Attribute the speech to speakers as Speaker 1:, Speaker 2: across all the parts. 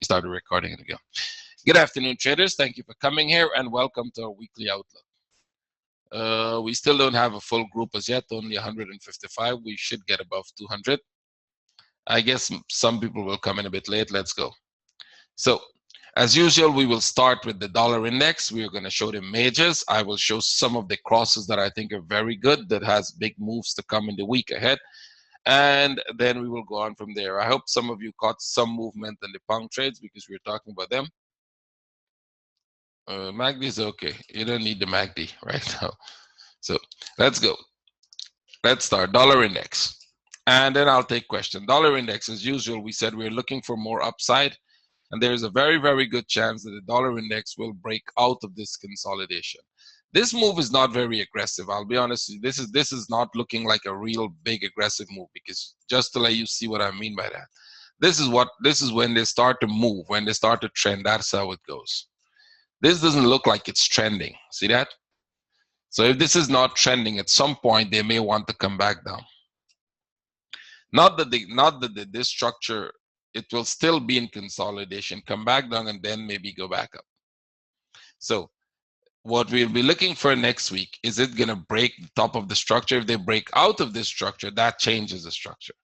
Speaker 1: started recording it again. Good afternoon, traders. Thank you for coming here and welcome to our weekly outlook. We still don't have a full group as yet, only 155. We should get above 200. I guess some people will come in a bit late. Let's go. So, as usual, we will start with the dollar index. We are going to show the majors. I will show some of the crosses that I think are very good, that has big moves to come in the week ahead. And then we will go on from there. I hope some of you caught some movement in the pound trades because we were talking about them. MACD is okay. You don't need the MACD right now. So let's go. Let's start. Dollar index. And then I'll take question. Dollar index, as usual, we said we're looking for more upside. And there's a very, very good chance that the dollar index will break out of this consolidation. This move is not very aggressive. I'll be honest. This is not looking like a real big aggressive move, because just to let you see what I mean by that. This is when they start to move, when they start to trend. That's how it goes. This doesn't look like it's trending. See that? So if this is not trending, at some point they may want to come back down. Not that this structure, it will still be in consolidation, come back down, and then maybe go back up. So what we'll be looking for next week, is it going to break the top of the structure? If they break out of this structure, that changes the structure.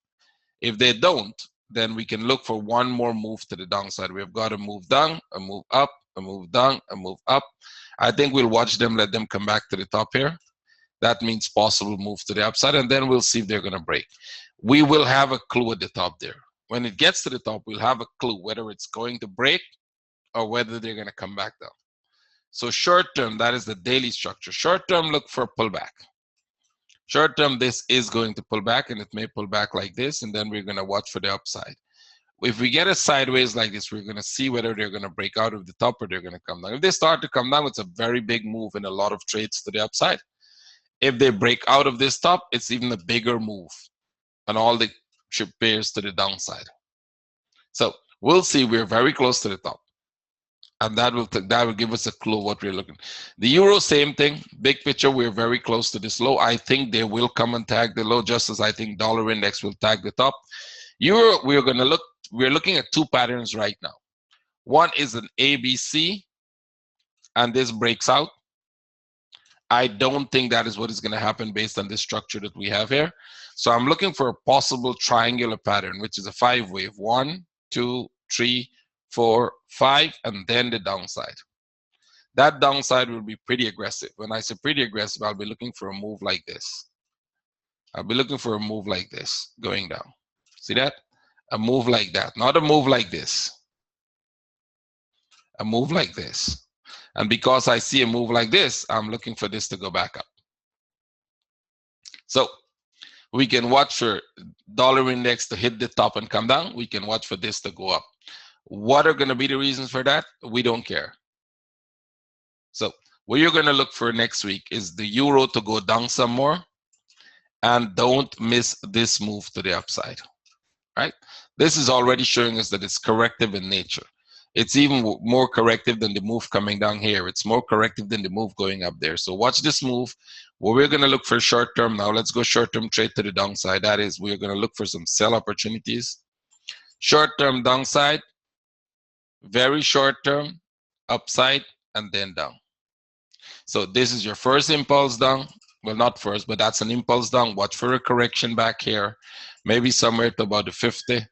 Speaker 1: If they don't, then we can look for one more move to the downside. We've got a move down, a move up, a move down, a move up. I think we'll watch them, let them come back to the top here. That means possible move to the upside, and then we'll see if they're going to break. We will have a clue at the top there. When it gets to the top, we'll have a clue whether it's going to break or whether they're going to come back down. So short term, that is the daily structure. Short term, look for pullback. Short term, this is going to pull back, and it may pull back like this, and then we're going to watch for the upside. If we get a sideways like this, we're going to see whether they're going to break out of the top or they're going to come down. If they start to come down, it's a very big move in a lot of trades to the upside. If they break out of this top, it's even a bigger move on all the pairs to the downside. So we'll see. We're very close to the top, and that will give us a clue what we're looking. The euro, same thing. Big picture, we're very close to this low. I think they will come and tag the low, just as I think dollar index will tag the top. Euro, we're looking at two patterns right now. One is an ABC, and this breaks out. I don't think that is what is going to happen based on this structure that we have here. So I'm looking for a possible triangular pattern, which is a 5-wave. 1, 2, 3, 4, 5, and then the downside. That downside will be pretty aggressive. When I say pretty aggressive, I'll be looking for a move like this. I'll be looking for a move like this going down. See that? A move like that, not a move like this. A move like this. And because I see a move like this, I'm looking for this to go back up. So we can watch for dollar index to hit the top and come down. We can watch for this to go up. What are going to be the reasons for that? We don't care. So what you're going to look for next week is the euro to go down some more, and don't miss this move to the upside. Right? This is already showing us that it's corrective in nature. It's even more corrective than the move coming down here. It's more corrective than the move going up there. So watch this move. Well, we're going to look for short term now. Let's go short term trade to the downside. That is, we're going to look for some sell opportunities. Short term downside, very short term upside, and then down. So this is your first impulse down. Well, not first, but that's an impulse down. Watch for a correction back here, maybe somewhere to about the 50.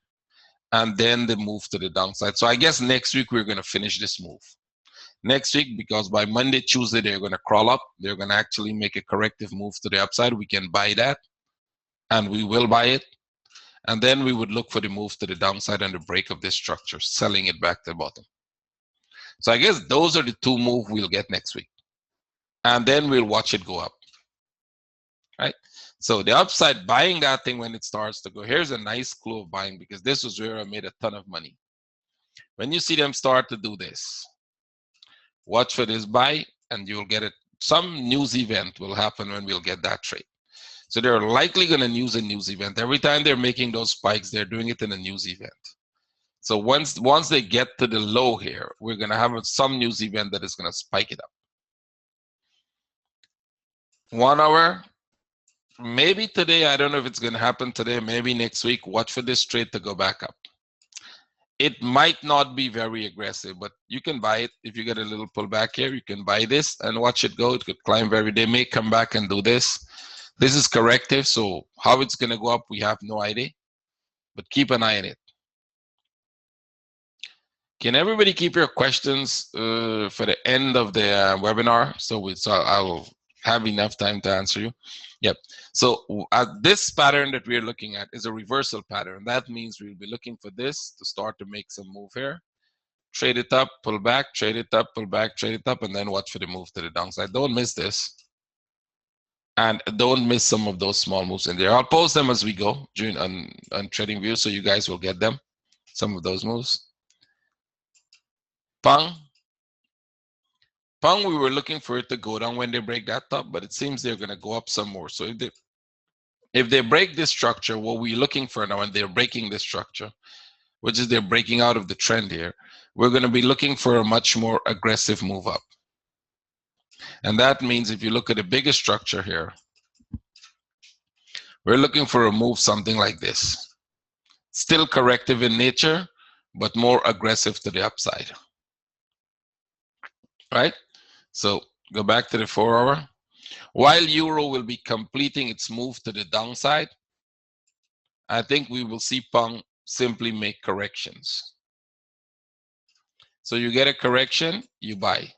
Speaker 1: And then the move to the downside. So I guess next week we're going to finish this move. Next week, because by Monday, Tuesday, they're going to crawl up. They're going to actually make a corrective move to the upside. We can buy that, and we will buy it. And then we would look for the move to the downside and the break of this structure, selling it back to the bottom. So I guess those are the two moves we'll get next week. And then we'll watch it go up. Right? So the upside, buying that thing when it starts to go. Here's a nice clue of buying, because this was where I made a ton of money. When you see them start to do this, watch for this buy, and you'll get it. Some news event will happen when we'll get that trade. So they're likely going to use a news event. Every time they're making those spikes, they're doing it in a news event. So once they get to the low here, we're going to have some news event that is going to spike it up. 1 hour. Maybe today, I don't know if it's going to happen today, maybe next week. Watch for this trade to go back up. it might not be very aggressive, but you can buy it. If you get a little pullback here, you can buy this and watch it go. It could climb they may come back and do this. This is corrective, so how it's going to go up, we have no idea, but keep an eye on it. Can everybody keep your questions for the end of the webinar? So I'll have enough time to answer you. Yep. So this pattern that we're looking at is a reversal pattern. That means we'll be looking for this to start to make some move here. Trade it up, pull back, trade it up, pull back, trade it up, and then watch for the move to the downside. Don't miss this. And don't miss some of those small moves in there. I'll post them as we go during on TradingView, so you guys will get them, some of those moves. Pang, we were looking for it to go down when they break that top, but it seems they're going to go up some more. So if they break this structure, what we're looking for now, and they're breaking this structure, which is they're breaking out of the trend here, we're going to be looking for a much more aggressive move up. And that means if you look at the biggest structure here, we're looking for a move something like this. Still corrective in nature, but more aggressive to the upside. Right? So go back to the 4 hour. While Euro will be completing its move to the downside, I think we will see Pang simply make corrections. So you get a correction, you buy.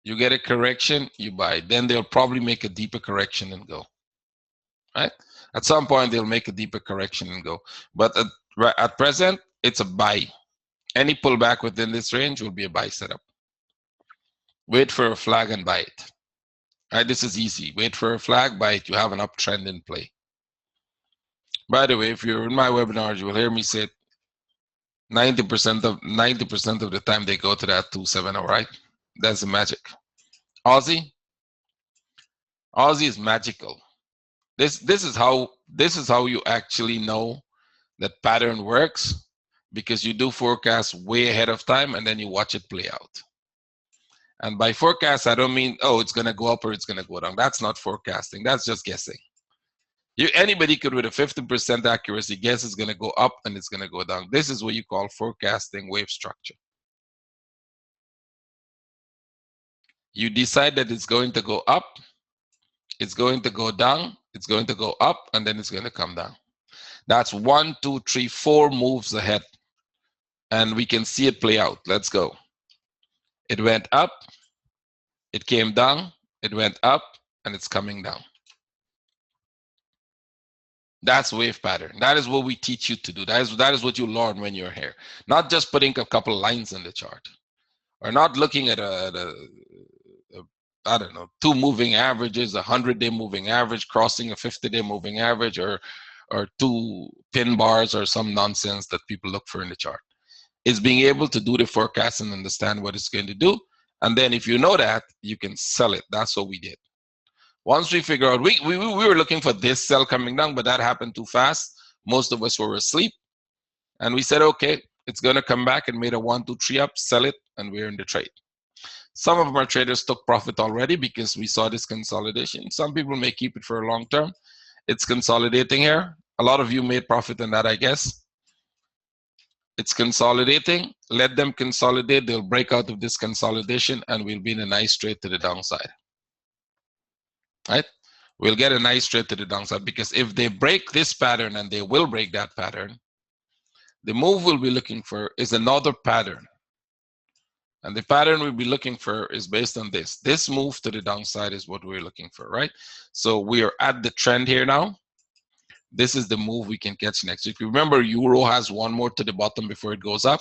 Speaker 1: You get a correction, you buy. Then they'll probably make a deeper correction and go. Right? At some point, they'll make a deeper correction and go. But at present, it's a buy. Any pullback within this range will be a buy setup. Wait for a flag and buy it. Right? This is easy. Wait for a flag, buy it. You have an uptrend in play. By the way, if you're in my webinars, you will hear me say 90% of the time they go to that 270, right? That's the magic. Aussie is magical. This is how you actually know that pattern works, because you do forecasts way ahead of time and then you watch it play out. And by forecast, I don't mean, oh, it's going to go up or it's going to go down. That's not forecasting. That's just guessing. Anybody could, with a 50% accuracy, guess it's going to go up and it's going to go down. This is what you call forecasting wave structure. You decide that it's going to go up, it's going to go down, it's going to go up, and then it's going to come down. That's 1, 2, 3, 4 moves ahead. And we can see it play out. Let's go. It went up, it came down, it went up, and it's coming down. That's wave pattern. That is what we teach you to do. That is what you learn when you're here. Not just putting a couple of lines in the chart, or not looking at I don't know, 2 moving averages, a 100-day moving average crossing a 50-day moving average, or 2 pin bars or some nonsense that people look for in the chart. Is being able to do the forecast and understand what it's going to do. And then if you know that, you can sell it. That's what we did. Once we figure out, we were looking for this sell coming down, but that happened too fast. Most of us were asleep. And we said, okay, it's going to come back, and made a 1, 2, 3 up, sell it, and we're in the trade. Some of our traders took profit already because we saw this consolidation. Some people may keep it for a long term. It's consolidating here. A lot of you made profit in that, I guess. It's consolidating. Let them consolidate. They'll break out of this consolidation, and we'll be in a nice trade to the downside. Right? We'll get a nice trade to the downside, because if they break this pattern, and they will break that pattern, the move we'll be looking for is another pattern. And the pattern we'll be looking for is based on this. This move to the downside is what we're looking for, right? So we are at the trend here now. This is the move we can catch next. If you remember, Euro has 1 more to the bottom before it goes up.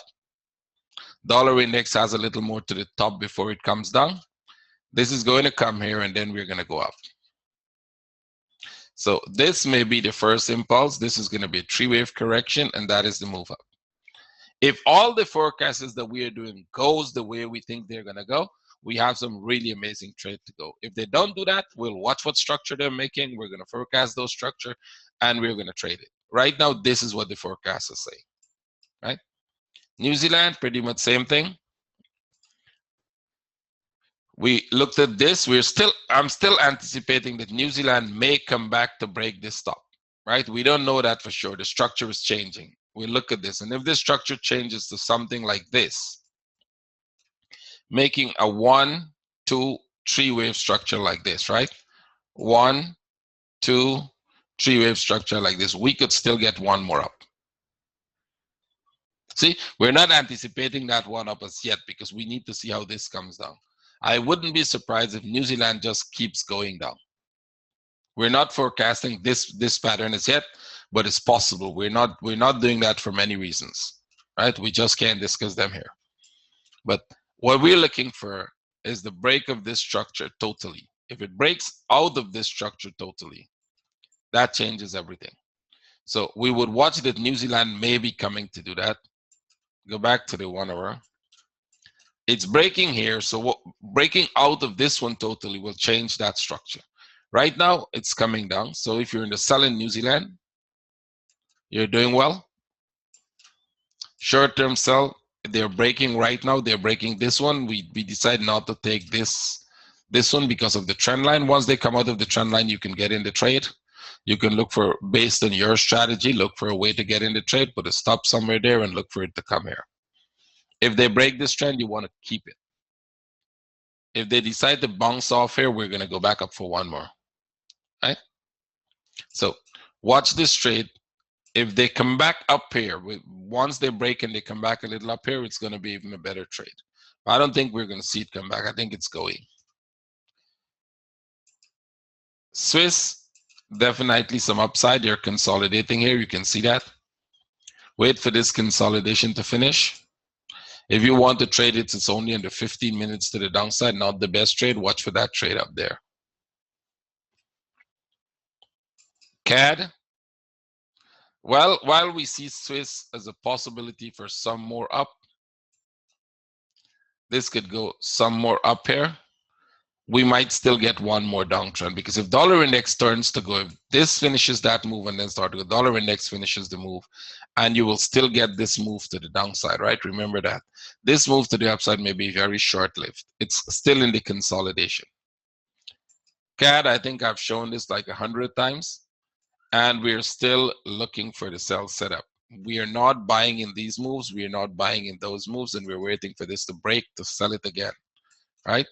Speaker 1: Dollar index has a little more to the top before it comes down. This is going to come here, and then we're going to go up. So this may be the first impulse. This is going to be a 3-wave correction, and that is the move up. If all the forecasts that we are doing goes the way we think they're going to go, we have some really amazing trade to go. If they don't do that, we'll watch what structure they're making. We're going to forecast those structure, and we're going to trade it. Right now, this is what the forecasts are saying. Right? New Zealand, pretty much same thing. We looked at this. I'm still anticipating that New Zealand may come back to break this top. Right? We don't know that for sure. The structure is changing. we look at this, and if this structure changes to something like this, making a 1, 2, 3 wave structure like this, right? 1, 2, 3 wave structure like this, we could still get one more up. See, we're not anticipating that one up as yet because we need to see how this comes down. I wouldn't be surprised if New Zealand just keeps going down. We're not forecasting this pattern as yet, but it's possible. We're not doing that for many reasons, right? We just can't discuss them here. But what we're looking for is the break of this structure totally. If it breaks out of this structure totally, that changes everything. So we would watch that New Zealand may be coming to do that. Go back to the 1 hour. It's breaking here, so breaking out of this one totally will change that structure. Right now, it's coming down. So if you're in the sell in New Zealand, you're doing well. Short-term sell, they're breaking right now. They're breaking this one. We decide not to take this one because of the trend line. Once they come out of the trend line, you can get in the trade. You can look for, based on your strategy, look for a way to get in the trade, put a stop somewhere there and look for it to come here. If they break this trend, you want to keep it. If they decide to bounce off here, we're going to go back up for one more, right? So watch this trade. If they come back up here, once they break and they come back a little up here, it's going to be even a better trade. I don't think we're going to see it come back. I think it's going. Swiss, definitely some upside. They're consolidating here. You can see that. Wait for this consolidation to finish. If you want to trade it, it's only under 15 minutes to the downside. Not the best trade. Watch for that trade up there. CAD. Well, while we see Swiss as a possibility for some more up, this could go some more up here. We might still get one more downtrend because if dollar index turns to go, if this finishes that move and then start to go, dollar index finishes the move, and you will still get this move to the downside, right? Remember that. This move to the upside may be very short-lived. It's still in the consolidation. CAD, I think I've shown this like 100 times, and we're still looking for the sell setup. We are not buying in these moves. We are not buying in those moves, and we're waiting for this to break to sell it again, right?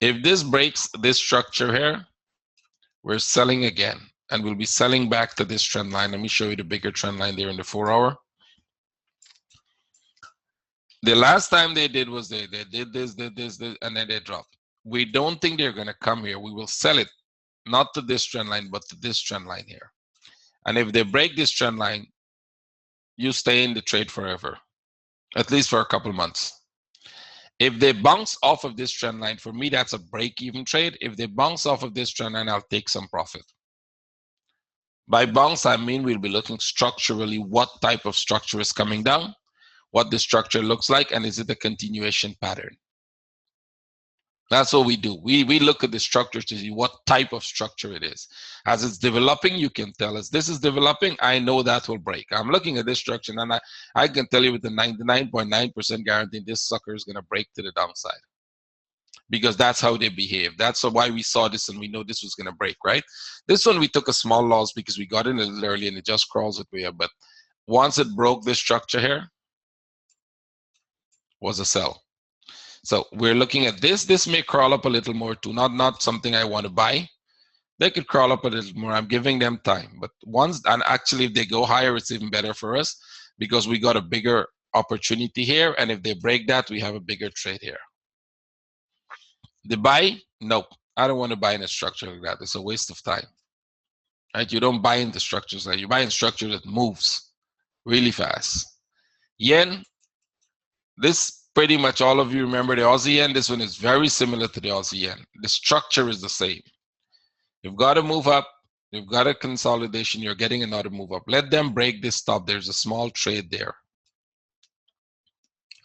Speaker 1: If this breaks this structure here, we're selling again, and we'll be selling back to this trend line. Let me show you the bigger trend line there in the 4 hour. The last time they did was they did this, and then they dropped. We don't think they're going to come here. We will sell it, not to this trend line, but to this trend line here. And if they break this trend line, you stay in the trade forever, at least for a couple months. If they bounce off of this trend line, for me, that's a break-even trade. If they bounce off of this trend line, I'll take some profit. By bounce, I mean we'll be looking structurally what type of structure is coming down, what the structure looks like, and is it a continuation pattern? That's what we do. We look at the structure to see what type of structure it is. As it's developing, you can tell us this is developing. I know that will break. I'm looking at this structure, and I can tell you with the 99.9% guarantee this sucker is going to break to the downside because that's how they behave. That's why we saw this and we know this was going to break, right? This one we took a small loss because we got in a little early and it just crawls its way up. But once it broke this structure here, was a sell. So we're looking at this. This may crawl up a little more too. Not something I want to buy. They could crawl up a little more. I'm giving them time. But once, and actually if they go higher, it's even better for us because we got a bigger opportunity here. And if they break that, we have a bigger trade here. The buy? Nope. I don't want to buy in a structure like that. It's a waste of time. Right? You don't buy into structures like that. You buy in structure that moves really fast. Yen, this pretty much all of you remember the Aussie yen. This one is very similar to the Aussie yen. The structure is the same. You've got to move up. You've got a consolidation. You're getting another move up. Let them break this top. There's a small trade there.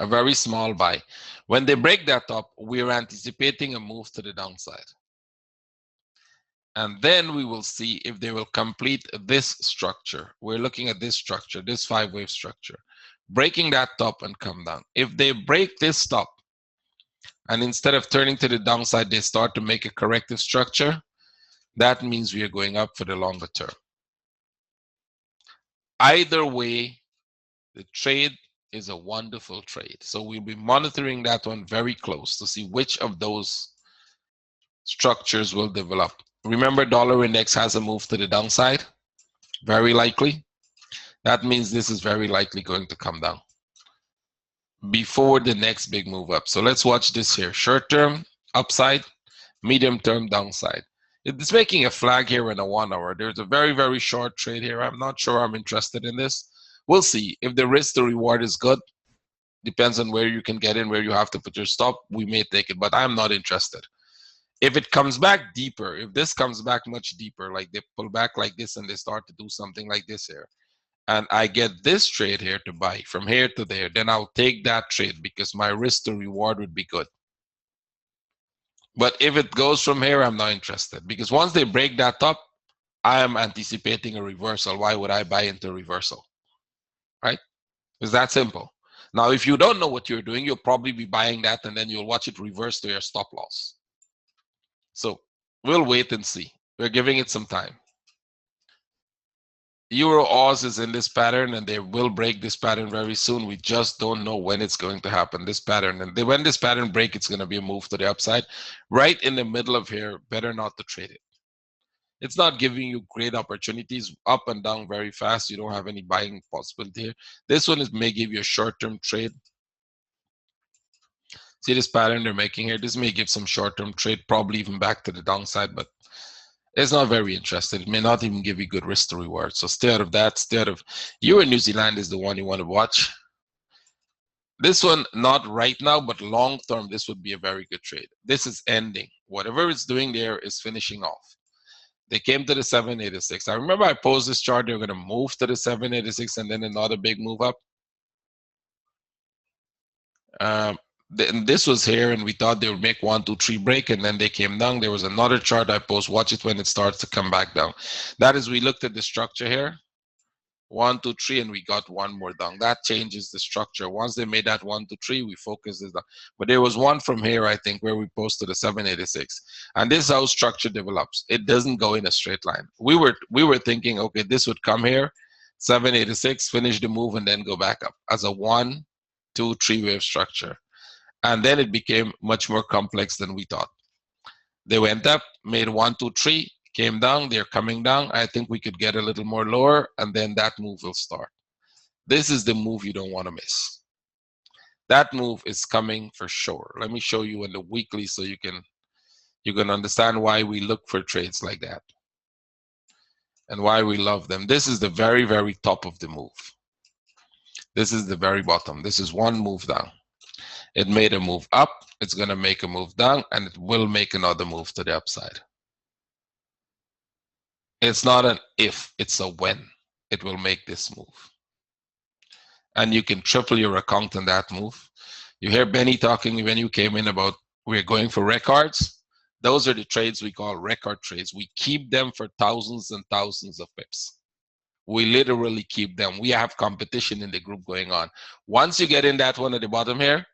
Speaker 1: A very small buy. When they break that top, we're anticipating a move to the downside. And then we will see if they will complete this structure. We're looking at this structure, this 5-wave structure. Breaking that top and come down. If they break this top, and instead of turning to the downside, they start to make a corrective structure, that means we are going up for the longer term. Either way, the trade is a wonderful trade. So we'll be monitoring that one very close to see which of those structures will develop. Remember, dollar index has a move to the downside, very likely. That means this is very likely going to come down before the next big move up. So let's watch this here. Short term upside, medium term downside. It's making a flag here in a 1 hour. There's a very, very short trade here. I'm not sure I'm interested in this. We'll see. If the risk to reward is good, depends on where you can get in, where you have to put your stop, we may take it, but I'm not interested. If it comes back deeper, if this comes back much deeper, like they pull back like this and they start to do something like this here, and I get this trade here to buy from here to there, then I'll take that trade because my risk to reward would be good. But if it goes from here, I'm not interested because once they break that top, I am anticipating a reversal. Why would I buy into reversal? Right? It's that simple. Now, if you don't know what you're doing, you'll probably be buying that and then you'll watch it reverse to your stop loss. So we'll wait and see. We're giving it some time. Euro Oz is in this pattern and they will break this pattern very soon. We just don't know when it's going to happen, this pattern. And when this pattern breaks, it's going to be a move to the upside. Right in the middle of here, better not to trade it. It's not giving you great opportunities up and down very fast. You don't have any buying possibility here. This one may give you a short-term trade. See this pattern they're making here? This may give some short-term trade, probably even back to the downside, but it's not very interesting. It may not even give you good risk to reward. So stay out of that. Stay out of Euro New Zealand is the one you want to watch. This one, not right now, but long term, this would be a very good trade. This is ending. Whatever it's doing there is finishing off. They came to the 786. I remember I posed this chart. They're going to move to the 786 and then another big move up. This was here, and we thought they would make 1, 2, 3 break, and then they came down. There was another chart I posed. Watch it when it starts to come back down. That is, we looked at the structure here. 1, 2, 3, and we got one more down. That changes the structure. Once they made that 1, 2, 3, we focused this down. But there was one from here, I think, where we posted the 786. And this is how structure develops. It doesn't go in a straight line. We were thinking, okay, this would come here, 786, finish the move, and then go back up as a 1, 2, 3 wave structure. And then it became much more complex than we thought. They went up, made 1, 2, 3, came down, they're coming down. I think we could get a little more lower, and then that move will start. This is the move you don't want to miss. That move is coming for sure. Let me show you in the weekly so you can understand why we look for trades like that and why we love them. This is the very, very top of the move. This is the very bottom. This is one move down. It made a move up, it's going to make a move down, and it will make another move to the upside. It's not an if, it's a when it will make this move. And you can triple your account on that move. You hear Benny talking when you came in about we're going for records. Those are the trades we call record trades. We keep them for thousands and thousands of pips. We literally keep them. We have competition in the group going on. Once you get in that one at the bottom here,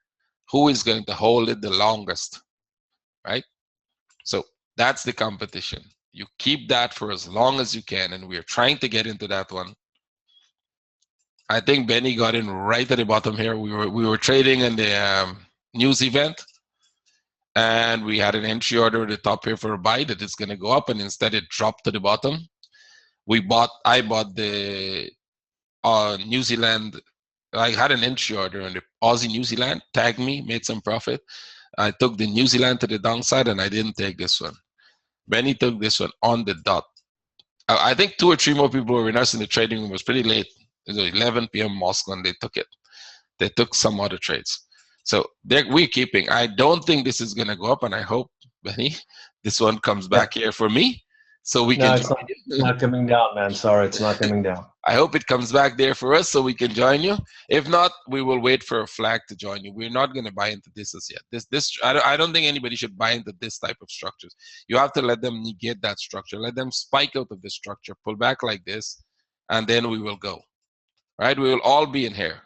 Speaker 1: who is going to hold it the longest, right? So that's the competition. You keep that for as long as you can, and we're trying to get into that one. I think Benny got in right at the bottom here. We were trading in the news event, and we had an entry order at the top here for a buy that it's going to go up, and instead it dropped to the bottom. I bought the New Zealand. I had an entry order on the Aussie New Zealand, tagged me, made some profit. I took the New Zealand to the downside, and I didn't take this one. Benny took this one on the dot. I think 2 or 3 more people were in us in the trading room. It was pretty late. It was 11 p.m. Moscow, and they took it. They took some other trades. So we're keeping. I don't think this is going to go up, and I hope, Benny, this one comes back here for me. So we can.
Speaker 2: It's not coming down, man. Sorry, it's not coming down.
Speaker 1: I hope it comes back there for us so we can join you. If not, we will wait for a flag to join you. We're not going to buy into this as yet. I don't think anybody should buy into this type of structures. You have to let them negate that structure. Let them spike out of the structure, pull back like this, and then we will go. Right? We will all be in here.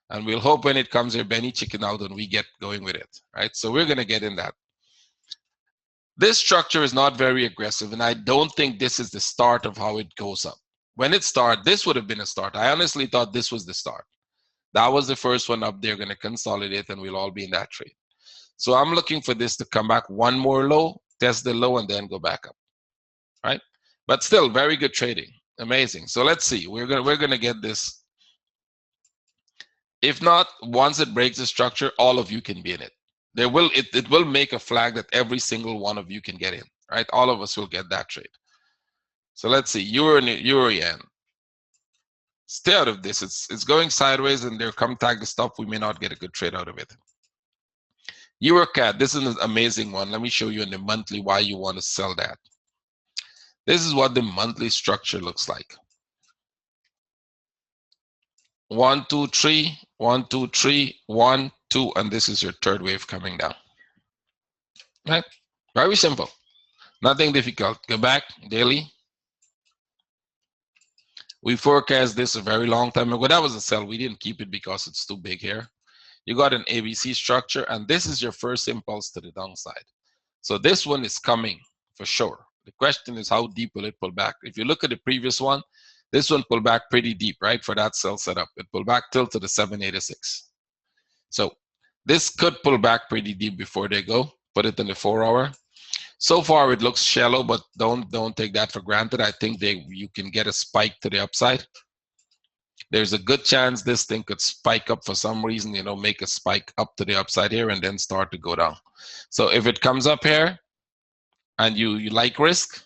Speaker 1: And we'll hope when it comes here, Benny chicken out and we get going with it. Right? So we're going to get in that. This structure is not very aggressive, and I don't think this is the start of how it goes up. when it started, this would have been a start. I honestly thought this was the start. That was the first one up there, going to consolidate, and we'll all be in that trade. So I'm looking for this to come back one more low, test the low, and then go back up, right? But still, very good trading, amazing. So let's see. We're gonna get this. If not, once it breaks the structure, all of you can be in it. It will make a flag that every single one of you can get in, right? All of us will get that trade. So let's see, euro yen. Stay out of this. It's going sideways, and they're come tag the stop. We may not get a good trade out of it. Euro CAD. This is an amazing one. Let me show you in the monthly why you want to sell that. This is what the monthly structure looks like. 1, 2, 3, 1, 2, 3, 1, 2, and this is your third wave coming down. Right? Very simple. Nothing difficult. Go back, daily. We forecast this a very long time ago. That was a sell. We didn't keep it because it's too big here. You got an ABC structure, and this is your first impulse to the downside. So this one is coming for sure. The question is, how deep will it pull back? If you look at the previous one, this one pulled back pretty deep, right? For that sell setup, it pulled back till to the 786. So this could pull back pretty deep before they go. Put it in the 4 hour. So far, it looks shallow, but don't take that for granted. I think you can get a spike to the upside. There's a good chance this thing could spike up for some reason, make a spike up to the upside here and then start to go down. So if it comes up here and you like risk,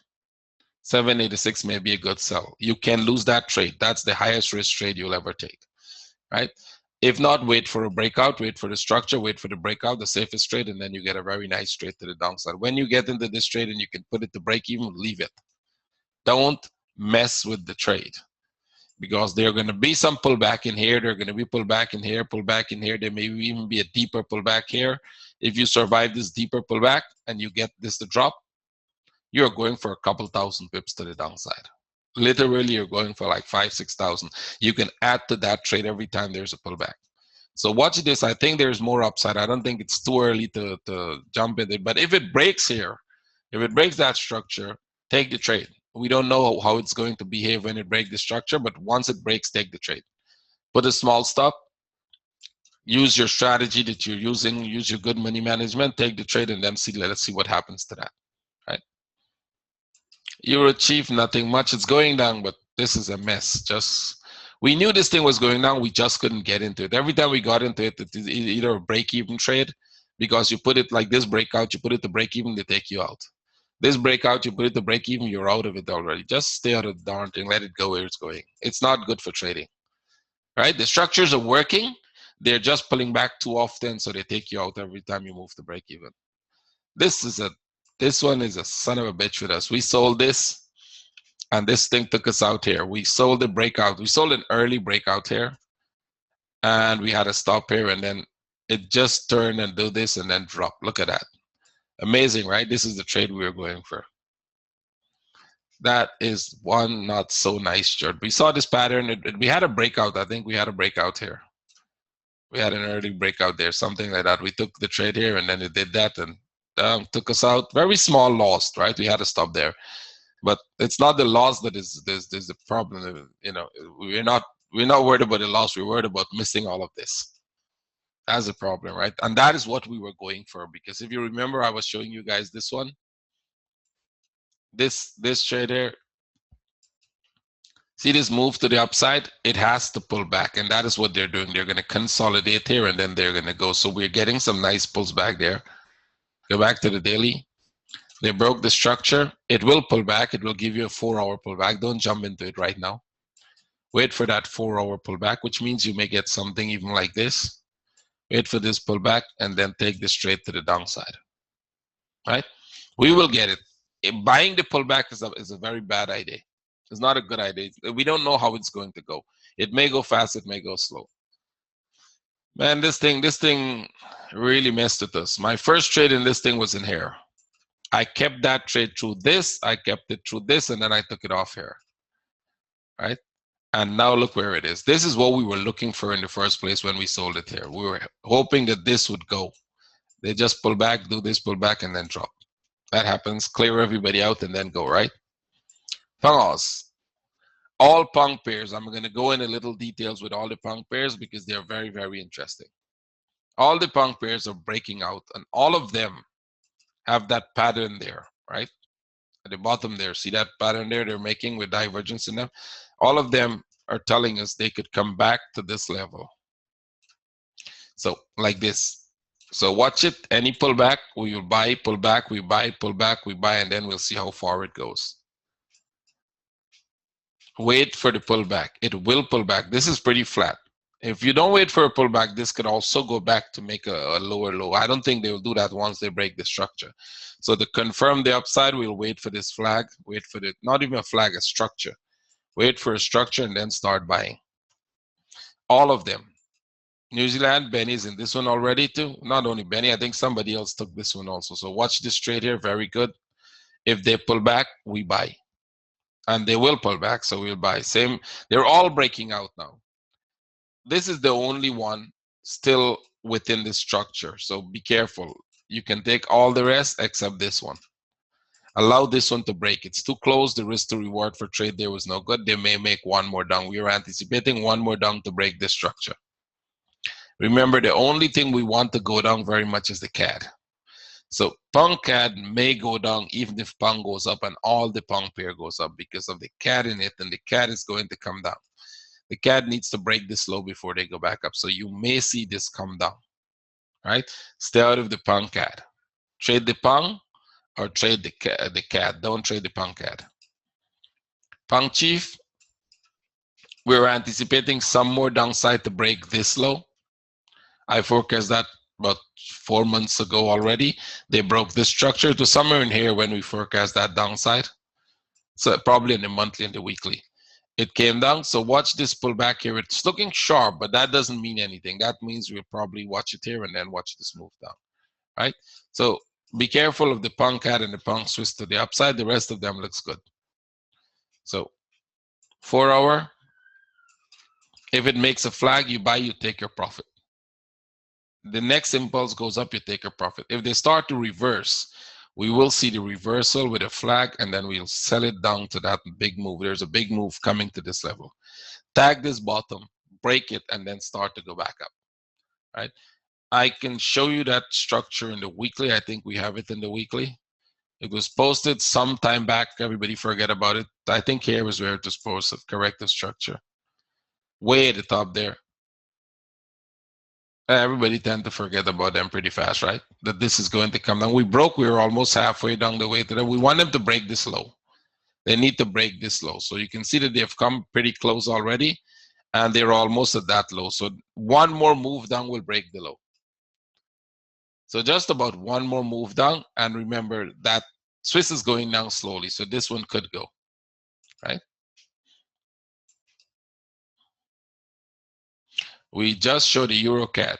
Speaker 1: 786 may be a good sell. You can lose that trade. That's the highest risk trade you'll ever take, right? If not, wait for a breakout, wait for the structure, wait for the breakout, the safest trade, and then you get a very nice trade to the downside. When you get into this trade and you can put it to break even, leave it. Don't mess with the trade, because there are going to be some pullback in here. There are going to be pullback in here, pullback in here. There may even be a deeper pullback here. If you survive this deeper pullback and you get this to drop, you're going for a couple thousand pips to the downside. Literally, you're going for like 5,000, 6,000. You can add to that trade every time there's a pullback. So watch this. I think there's more upside. I don't think it's too early to jump in it. But if it breaks here, if it breaks that structure, take the trade. We don't know how it's going to behave when it breaks the structure, but once it breaks, take the trade. Put a small stop. Use your strategy that you're using. Use your good money management. Take the trade, and then let's see what happens to that. Right? Euro Chief, nothing much. It's going down, but this is a mess. We knew this thing was going down. We just couldn't get into it. Every time we got into it, it's either a break-even trade, because you put it like this breakout, you put it to break-even, they take you out. This breakout, you put it to break-even, you're out of it already. Just stay out of the darn thing. Let it go where it's going. It's not good for trading. Right? The structures are working. They're just pulling back too often, so they take you out every time you move to break-even. This one is a son of a bitch with us. We sold this, and this thing took us out here. We sold the breakout. We sold an early breakout here, and we had a stop here, and then it just turned and do this and then drop. Look at that. Amazing, right? This is the trade we were going for. That is one not so nice chart. We saw this pattern. We had a breakout. I think we had a breakout here. We had an early breakout there, something like that. We took the trade here, and then it did that and took us out. Very small loss, right? We had to stop there. But it's not the loss that is the problem. We're not worried about the loss. We're worried about missing all of this. That's a problem, right? And that is what we were going for, because if you remember, I was showing you guys this one. This trade here. See this move to the upside? It has to pull back, and that is what they're doing. They're going to consolidate here, and then they're going to go. So we're getting some nice pulls back there. Go back to the daily. They broke the structure. It will pull back. It will give you a 4-hour pullback. Don't jump into it right now. Wait for that 4-hour pullback, which means you may get something even like this. Wait for this pullback, and then take this straight to the downside. Right? We will get it. Buying the pullback is a very bad idea. It's not a good idea. We don't know how it's going to go. It may go fast. It may go slow. Man, this thing really messed with us. My first trade in this thing was in here. I kept that trade through this. I kept it through this, and then I took it off here. Right? And now look where it is. This is what we were looking for in the first place when we sold it here. We were hoping that this would go. They just pull back, do this, pull back, and then drop. That happens. Clear everybody out and then go, right? Pangos. All punk pairs, I'm going to go in a little details with all the punk pairs because they're very, very interesting. All the punk pairs are breaking out, and all of them have that pattern there, right? At the bottom there, see that pattern there they're making with divergence in them? All of them are telling us they could come back to this level. So like this. So watch it, any pullback, we will buy, pull back, we buy, pull back, we buy, and then we'll see how far it goes. Wait for the pullback. It will pull back. This is pretty flat. If you don't wait for a pullback, this could also go back to make a lower low. I don't think they will do that once they break the structure. So to confirm the upside, we'll wait for this flag, wait for the, not even a flag, a structure. Wait for a structure and then start buying. All of them. New Zealand, Benny's in this one already too. Not only Benny, I think somebody else took this one also. So watch this trade here, very good. If they pull back, we buy. And they will pull back, so we'll buy. Same, they're all breaking out now. This is the only one still within the structure, so be careful. You can take all the rest except this one. Allow this one to break. It's too close. The risk to reward for trade there was no good. They may make one more down. We are anticipating one more down to break this structure. Remember, the only thing we want to go down very much is the CAD. So punk CAD may go down even if punk goes up and all the punk pair goes up because of the CAD in it, and the CAD is going to come down. The CAD needs to break this low before they go back up. So you may see this come down, right? Stay out of the punk CAD. Trade the punk or trade the CAD. Don't trade the punk CAD. Punk Chief, we're anticipating some more downside to break this low. I forecast that about 4 months ago already. They broke this structure to somewhere in here when we forecast that downside. So probably in the monthly and the weekly. It came down, so watch this pullback here. It's looking sharp, but that doesn't mean anything. That means we'll probably watch it here and then watch this move down, right? So be careful of the punk CAD and the punk Swiss to the upside. The rest of them looks good. So 4 hour, if it makes a flag, you buy, you take your profit. The next impulse goes up, you take a profit. If they start to reverse, we will see the reversal with a flag, and then we'll sell it down to that big move. There's a big move coming to this level. Tag this bottom, break it, and then start to go back up, right? I can show you that structure in the weekly. I think we have it in the weekly. It was posted some time back. Everybody forget about it. I think here is where it was posted, corrective structure. Way at the top there. Everybody tend to forget about them pretty fast, right? That this is going to come down. We were almost halfway down the way to that. We want them to break this low. They need to break this low. So you can see that they've come pretty close already, and they're almost at that low. So one more move down will break the low. So just about one more move down, and remember that Swiss is going down slowly, so this one could go, right? We just showed the Euro CAD,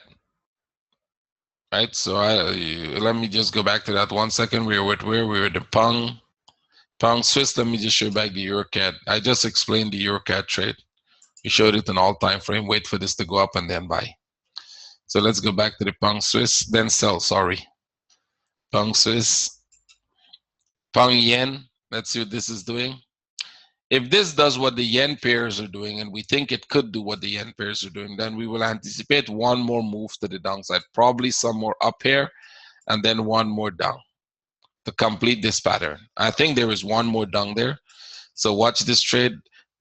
Speaker 1: right? So let me just go back to that 1 second. We were the pound Swiss. Let me just show you back the Euro CAD. I just explained the Euro CAD trade. We showed it in all time frame. Wait for this to go up and then buy. So let's go back to the pound Swiss, then sell. Sorry, pound Swiss, pound yen. Let's see what this is doing. If this does what the yen pairs are doing, and we think it could do what the yen pairs are doing, then we will anticipate one more move to the downside, probably some more up here, and then one more down to complete this pattern. I think there is one more down there. So watch this trade.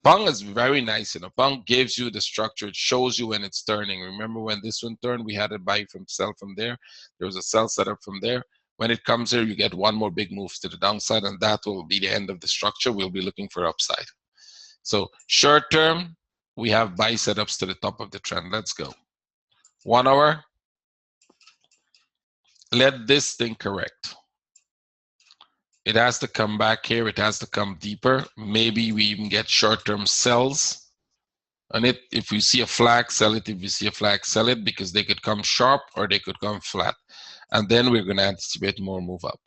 Speaker 1: Pong is very nice. Pong gives you the structure. It shows you when it's turning. Remember when this one turned, we had a buy from sell from there. There was a sell setup from there. When it comes here, you get one more big move to the downside, and that will be the end of the structure. We'll be looking for upside. So short term, we have buy setups to the top of the trend. Let's go. 1 hour. Let this thing correct. It has to come back here. It has to come deeper. Maybe we even get short-term sells on it. If we see a flag, sell it. If we see a flag, sell it, because they could come sharp or they could come flat. And then we're going to anticipate more move up.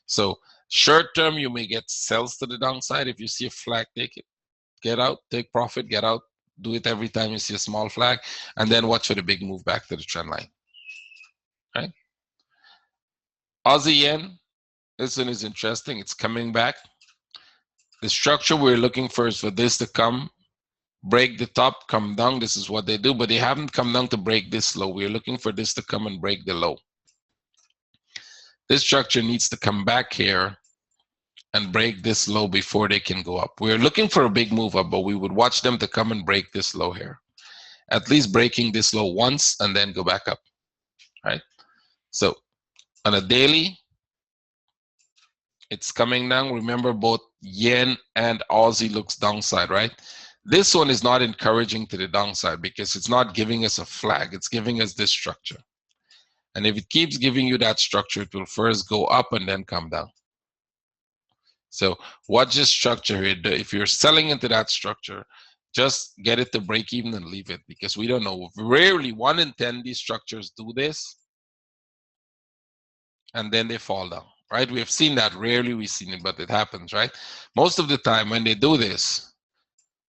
Speaker 1: So short term, you may get sells to the downside. If you see a flag, take it. Get out, take profit, get out. Do it every time you see a small flag. And then watch for the big move back to the trend line. Right? Aussie yen. This one is interesting. It's coming back. The structure we're looking for is for this to come, break the top, come down. This is what they do, but they haven't come down to break this low. We're looking for this to come and break the low. This structure needs to come back here and break this low before they can go up. We're looking for a big move up, but we would watch them to come and break this low here. At least breaking this low once and then go back up, right? So on a daily, it's coming down. Remember, both yen and Aussie looks downside, right? This one is not encouraging to the downside because it's not giving us a flag. It's giving us this structure. And if it keeps giving you that structure, it will first go up and then come down. So watch this structure here. If you're selling into that structure, just get it to break even and leave it, because we don't know. Rarely, 1 in 10, these structures do this, and then they fall down, right? We have seen that. Rarely we've seen it, but it happens, right? Most of the time when they do this,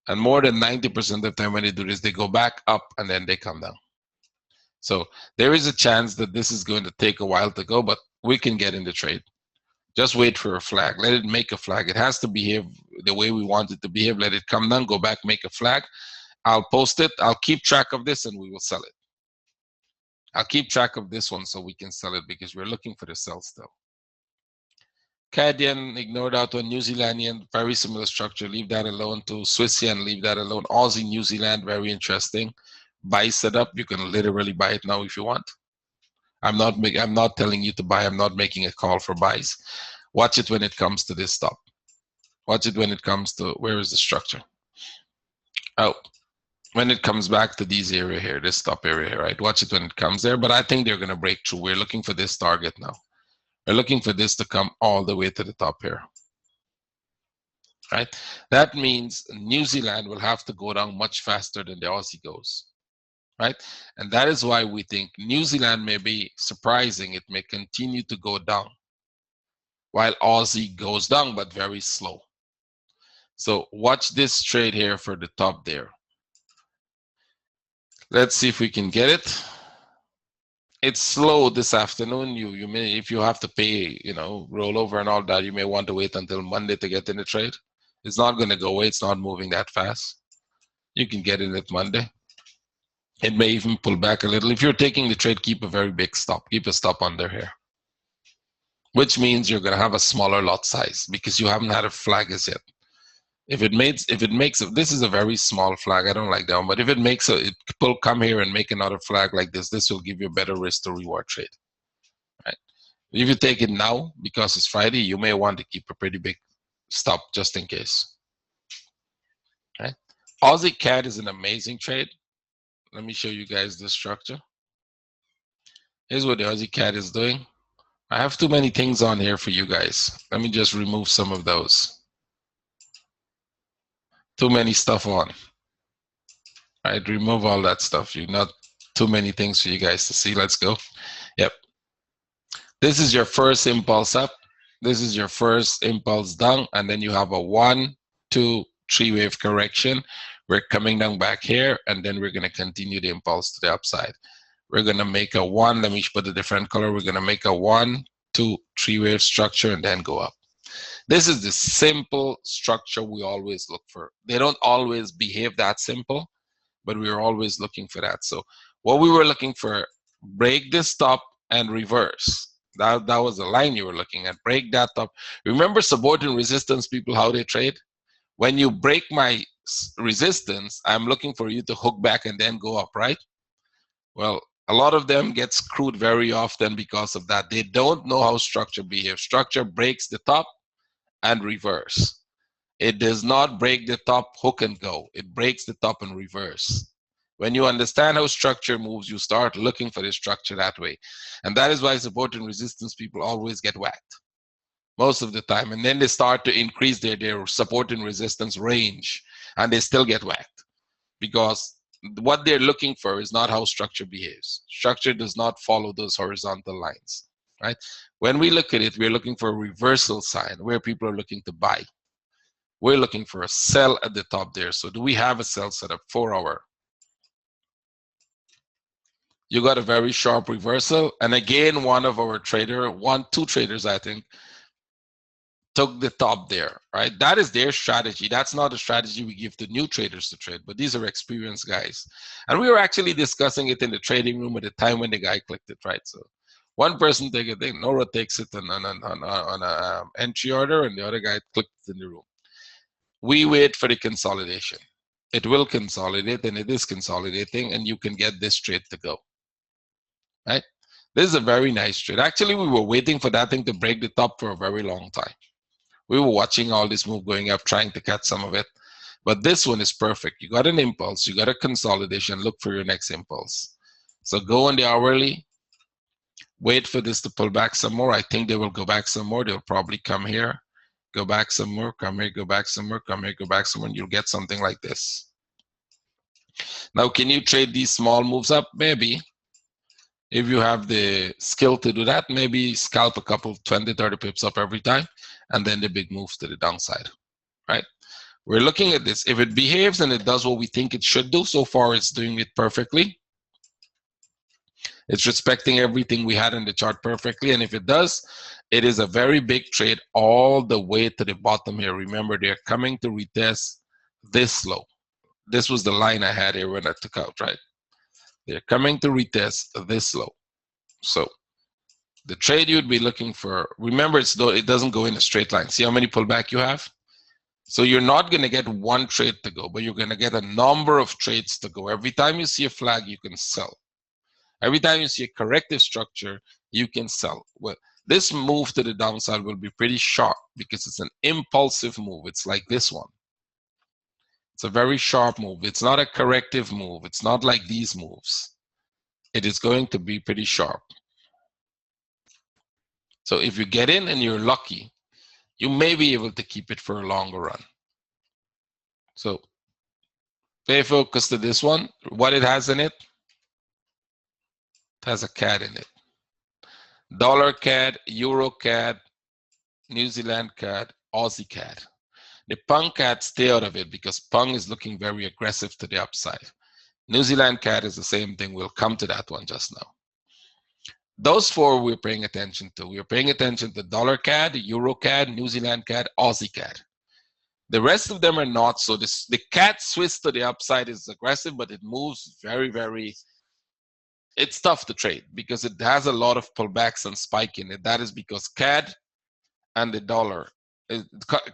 Speaker 1: and more than 90% of the time when they do this, they go back up and then they come down. So there is a chance that this is going to take a while to go, but we can get in the trade. Just wait for a flag. Let it make a flag. It has to behave the way we want it to behave. Let it come down, go back, make a flag. I'll post it. I'll keep track of this and we will sell it. I'll keep track of this one so we can sell it, because we're looking for the sell still. Canadian, ignore that one. New Zealandian, very similar structure. Leave that alone. To Swiss yen, leave that alone. Aussie, New Zealand, very interesting. Buy setup. You can literally buy it now if you want. I'm not telling you to buy. I'm not making a call for buys. Watch it when it comes to this stop. Watch it when it comes to, where is the structure? Oh, when it comes back to these area here, this top area here, right? Watch it when it comes there, but I think they're going to break through. We're looking for this target now. We're looking for this to come all the way to the top here, right? That means New Zealand will have to go down much faster than the Aussie goes, right? And that is why we think New Zealand may be surprising. It may continue to go down while Aussie goes down, but very slow. So watch this trade here for the top there. Let's see if we can get it. It's slow this afternoon. You may, if you have to pay, rollover and all that, you may want to wait until Monday to get in the trade. It's not going to go away. It's not moving that fast. You can get in it Monday. It may even pull back a little. If you're taking the trade, keep a very big stop. Keep a stop under here, which means you're going to have a smaller lot size because you haven't had a flag as yet. If it makes, this is a very small flag. I don't like that one, but if it makes it will come here and make another flag like this, this will give you a better risk to reward trade, right? If you take it now because it's Friday, you may want to keep a pretty big stop just in case, right? Aussie CAD is an amazing trade. Let me show you guys this structure. Here's what the Aussie CAD is doing. I have too many things on here for you guys. Let me just remove some of those. Too many stuff on. Right, remove all that stuff. You're not too many things for you guys to see. Let's go. Yep. This is your first impulse up. This is your first impulse down, and then you have a 1, 2, 3 wave correction. We're coming down back here, and then we're going to continue the impulse to the upside. We're going to make a 1. Let me put a different color. We're going to make a 1, 2, 3 wave structure and then go up. This is the simple structure we always look for. They don't always behave that simple, but we're always looking for that. So what we were looking for, break this top and reverse. That was the line you were looking at. Break that top. Remember support and resistance, people, how they trade? When you break my resistance, I'm looking for you to hook back and then go up, right? Well, a lot of them get screwed very often because of that. They don't know how structure behaves. Structure breaks the top and reverse. It does not break the top, hook and go. It breaks the top and reverse. When you understand how structure moves, you start looking for the structure that way. And that is why support and resistance people always get whacked most of the time. And then they start to increase their support and resistance range, and they still get whacked because what they're looking for is not how structure behaves. Structure does not follow those horizontal lines, right? When we look at it, we're looking for a reversal sign where people are looking to buy. We're looking for a sell at the top there. So do we have a sell setup? 4 hour. You got a very sharp reversal. And again, one of our two traders, I think, took the top there, right? That is their strategy. That's not a strategy we give to new traders to trade, but these are experienced guys. And we were actually discussing it in the trading room at the time when the guy clicked it, right? So one person take a thing, Nora takes it on a entry order, and the other guy clicked it in the room. We wait for the consolidation. It will consolidate, and it is consolidating, and you can get this trade to go, right? This is a very nice trade. Actually, we were waiting for that thing to break the top for a very long time. We were watching all this move going up, trying to catch some of it. But this one is perfect. You got an impulse, you got a consolidation, look for your next impulse. So go on the hourly, wait for this to pull back some more. I think they will go back some more. They'll probably come here, go back some more, come here, go back some more, come here, go back some more, and you'll get something like this. Now, can you trade these small moves up? Maybe. If you have the skill to do that, maybe scalp a couple 20, 30 pips up every time, and then the big moves to the downside, right? We're looking at this. If it behaves and it does what we think it should do, so far it's doing it perfectly. It's respecting everything we had in the chart perfectly, and if it does, it is a very big trade all the way to the bottom here. Remember, they're coming to retest this low. This was the line I had here when I took out, right? They're coming to retest this low. So the trade you'd be looking for, remember, it doesn't go in a straight line. See how many pullback you have? So you're not going to get one trade to go, but you're going to get a number of trades to go. Every time you see a flag, you can sell. Every time you see a corrective structure, you can sell. Well, this move to the downside will be pretty sharp because it's an impulsive move. It's like this one. It's a very sharp move. It's not a corrective move. It's not like these moves. It is going to be pretty sharp. So if you get in and you're lucky, you may be able to keep it for a longer run. So pay focus to this one. What it has in it? It has a CAD in it. Dollar CAD, Euro CAD, New Zealand CAD, Aussie CAD. The Pung CAD, stay out of it because Pung is looking very aggressive to the upside. New Zealand CAD is the same thing. We'll come to that one just now. Those four we're paying attention to. We're paying attention to Dollar CAD, Euro CAD, New Zealand CAD, Aussie CAD. The rest of them are not. So the CAD Swiss to the upside is aggressive, but it moves very, very, it's tough to trade because it has a lot of pullbacks and spike in it. That is because CAD and the dollar,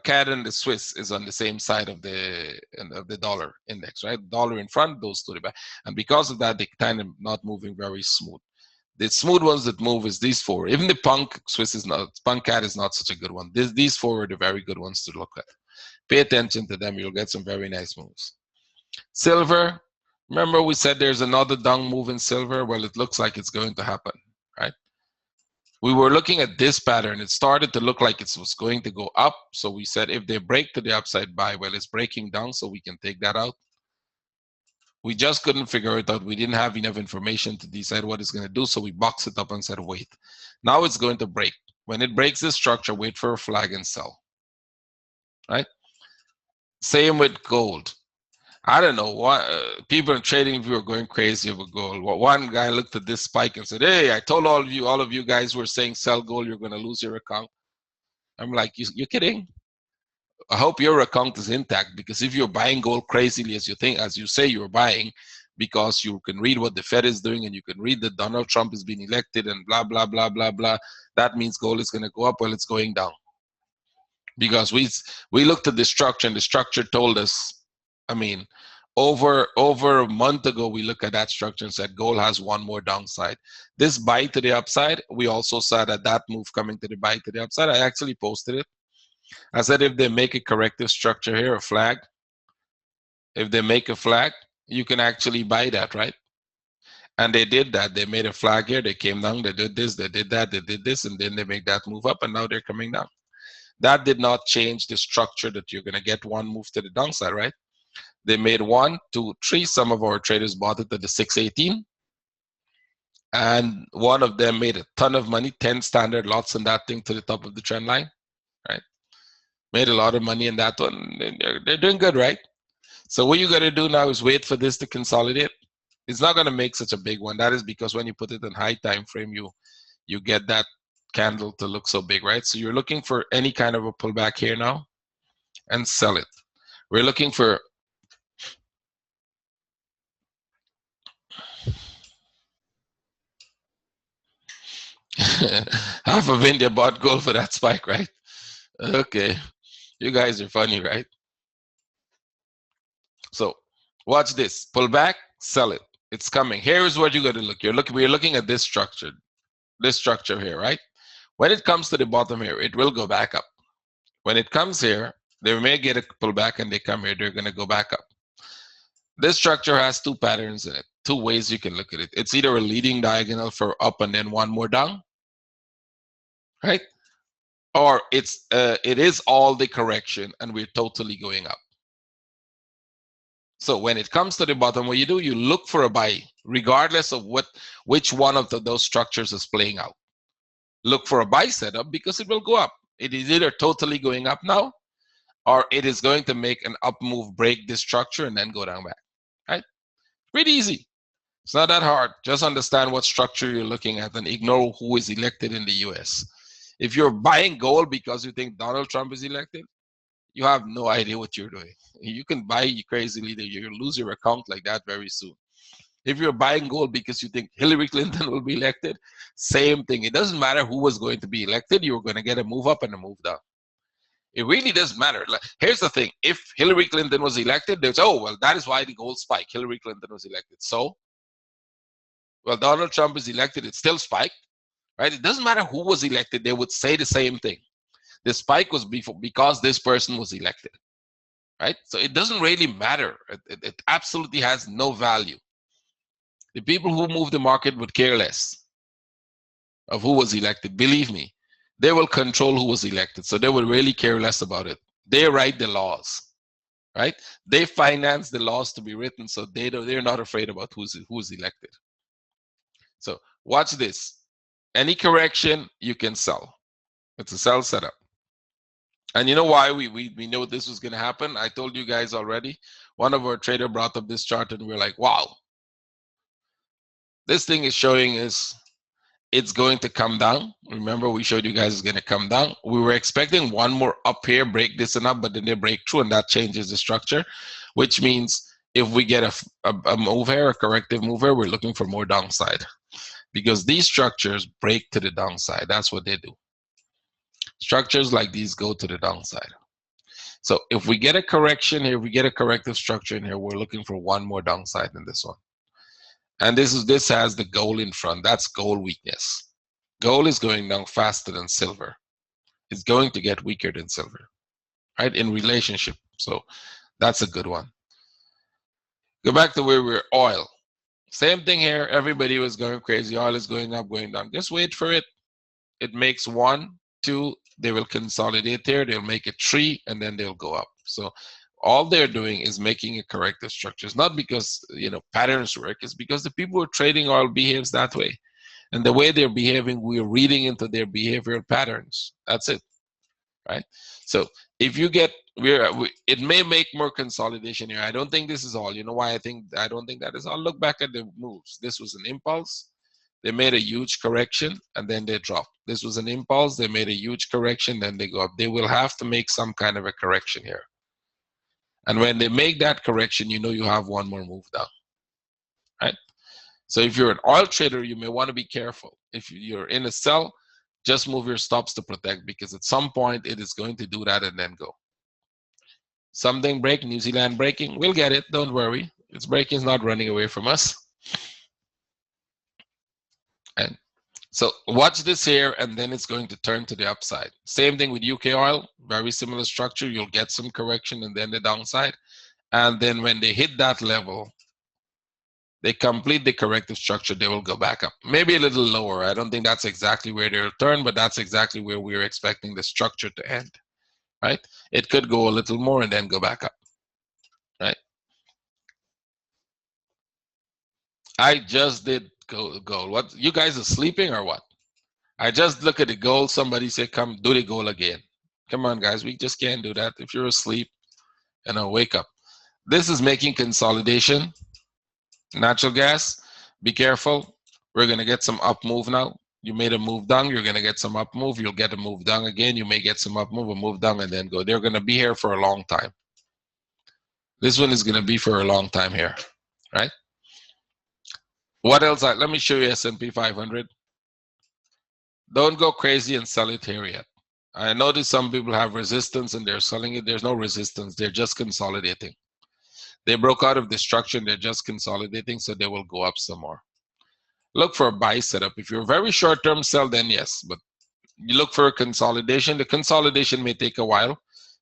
Speaker 1: CAD and the Swiss is on the same side of the dollar index, right? Dollar in front, those to the back. And because of that, they kind of not moving very smooth. The smooth ones that move is these four. Even the Punk Swiss is not, Punk CAD is not such a good one. These four are the very good ones to look at. Pay attention to them. You'll get some very nice moves. Silver, remember we said there's another down move in silver? Well, it looks like it's going to happen, right? We were looking at this pattern. It started to look like it was going to go up. So we said if they break to the upside buy, well, it's breaking down, so we can take that out. We just couldn't figure it out. We didn't have enough information to decide what it's going to do, so we boxed it up and said, wait. Now it's going to break. When it breaks this structure, wait for a flag and sell, right? Same with gold. I don't know what people in trading view are going crazy over gold. One guy looked at this spike and said, hey, I told all of you guys were saying sell gold, you're going to lose your account. I'm like, you're kidding? I hope your account is intact, because if you're buying gold crazily as you say you're buying, because you can read what the Fed is doing and you can read that Donald Trump is being elected and blah, blah, blah, blah, blah, that means gold is going to go up. Well, it's going down. Because we looked at the structure, and the structure told us, I mean, over a month ago, we looked at that structure and said gold has one more downside. This buy to the upside, we also saw that move coming to the buy to the upside. I actually posted it. I said if they make a corrective structure here, a flag, if they make a flag, you can actually buy that, right? And they did that. They made a flag here. They came down. They did this. They did that. They did this. And then they make that move up. And now they're coming down. That did not change the structure that you're going to get one move to the downside, right? They made 1, 2, 3. Some of our traders bought it at the 618. And one of them made a ton of money, 10 standard lots in that thing to the top of the trend line, right? Made a lot of money in that one. They're doing good, right? So what you got to do now is wait for this to consolidate. It's not going to make such a big one. That is because when you put it in high time frame, you get that candle to look so big, right? So you're looking for any kind of a pullback here now and sell it. We're looking for half of India bought gold for that spike, right? Okay, you guys are funny, right? So watch this, pull back, sell it. It's coming. Here is what you got to look. We're looking at this structure here, right? When it comes to the bottom here, it will go back up. When it comes here, they may get a pullback and they come here, they're going to go back up. This structure has two patterns in it, two ways you can look at it. It's either a leading diagonal for up and then one more down, right? Or it is all the correction and we're totally going up. So when it comes to the bottom, what you do, you look for a buy, regardless of which one of those structures is playing out. Look for a buy setup because it will go up. It is either totally going up now, or it is going to make an up move, break this structure, and then go down back. Right? Pretty easy. It's not that hard. Just understand what structure you're looking at and ignore who is elected in the US. If you're buying gold because you think Donald Trump is elected, you have no idea what you're doing. You can buy crazily, you'll lose your account like that very soon. If you're buying gold because you think Hillary Clinton will be elected, same thing. It doesn't matter who was going to be elected, you're going to get a move up and a move down. It really doesn't matter. Like, here's the thing. If Hillary Clinton was elected, they'd say, oh, well, that is why the gold spiked. Hillary Clinton was elected. So, well, Donald Trump is elected, it still spiked, right? It doesn't matter who was elected, they would say the same thing. The spike was because this person was elected, right? So it doesn't really matter. It absolutely has no value. The people who move the market would care less of who was elected. Believe me, they will control who was elected. So they will really care less about it. They write the laws, right? They finance the laws to be written, so they're not afraid about who's elected. So watch this. Any correction, you can sell. It's a sell setup. And you know why we know this was going to happen? I told you guys already. One of our trader brought up this chart and we're like, wow. This thing is showing is it's going to come down. Remember, we showed you guys it's going to come down. We were expecting one more up here, break this and up, but then they break through and that changes the structure, which means if we get a move here, a corrective move here, we're looking for more downside because these structures break to the downside. That's what they do. Structures like these go to the downside. So if we get a correction here, we get a corrective structure in here, we're looking for one more downside in this one. And this has the gold in front. That's gold weakness. Gold is going down faster than silver. It's going to get weaker than silver, right? In relationship. So that's a good one. Go back to where we're oil. Same thing here. Everybody was going crazy. Oil is going up, going down. Just wait for it. It makes 1, 2. They will consolidate there. They'll make it 3, and then they'll go up. So all they're doing is making a corrective structure. It's not because patterns work. It's because the people who are trading oil behaves that way, and the way they're behaving, we're reading into their behavioral patterns. That's it, right? So if you get, it may make more consolidation here. I don't think this is all. You know why I don't think that is all? Look back at the moves. This was an impulse. They made a huge correction and then they dropped. This was an impulse. They made a huge correction, then they go up. They will have to make some kind of a correction here. And when they make that correction, you have one more move down, right? So if you're an oil trader, you may want to be careful. If you're in a sell, just move your stops to protect because at some point it is going to do that and then go. Something break, New Zealand breaking, we'll get it, don't worry. It's breaking, it's not running away from us. And so watch this here, and then it's going to turn to the upside. Same thing with UK oil, very similar structure. You'll get some correction and then the downside. And then when they hit that level, they complete the corrective structure, they will go back up. Maybe a little lower. I don't think that's exactly where they'll turn, but that's exactly where we're expecting the structure to end, right? It could go a little more and then go back up, right? I just did gold. What, you guys are sleeping or what? I just look at the goal. Somebody said, come do the goal again. Come on, guys. We just can't do that. If you're asleep, wake up. This is making consolidation. Natural gas, be careful. We're going to get some up move now. You made a move down, you're going to get some up move. You'll get a move down again. You may get some up move, a move down, and then go. They're going to be here for a long time. This one is going to be for a long time here, right? What else? Let me show you S&P 500. Don't go crazy and sell it here yet. I notice some people have resistance and they're selling it. There's no resistance. They're just consolidating. They broke out of the structure and they're just consolidating, so they will go up some more. Look for a buy setup. If you're very short-term sell, then yes, but you look for a consolidation. The consolidation may take a while.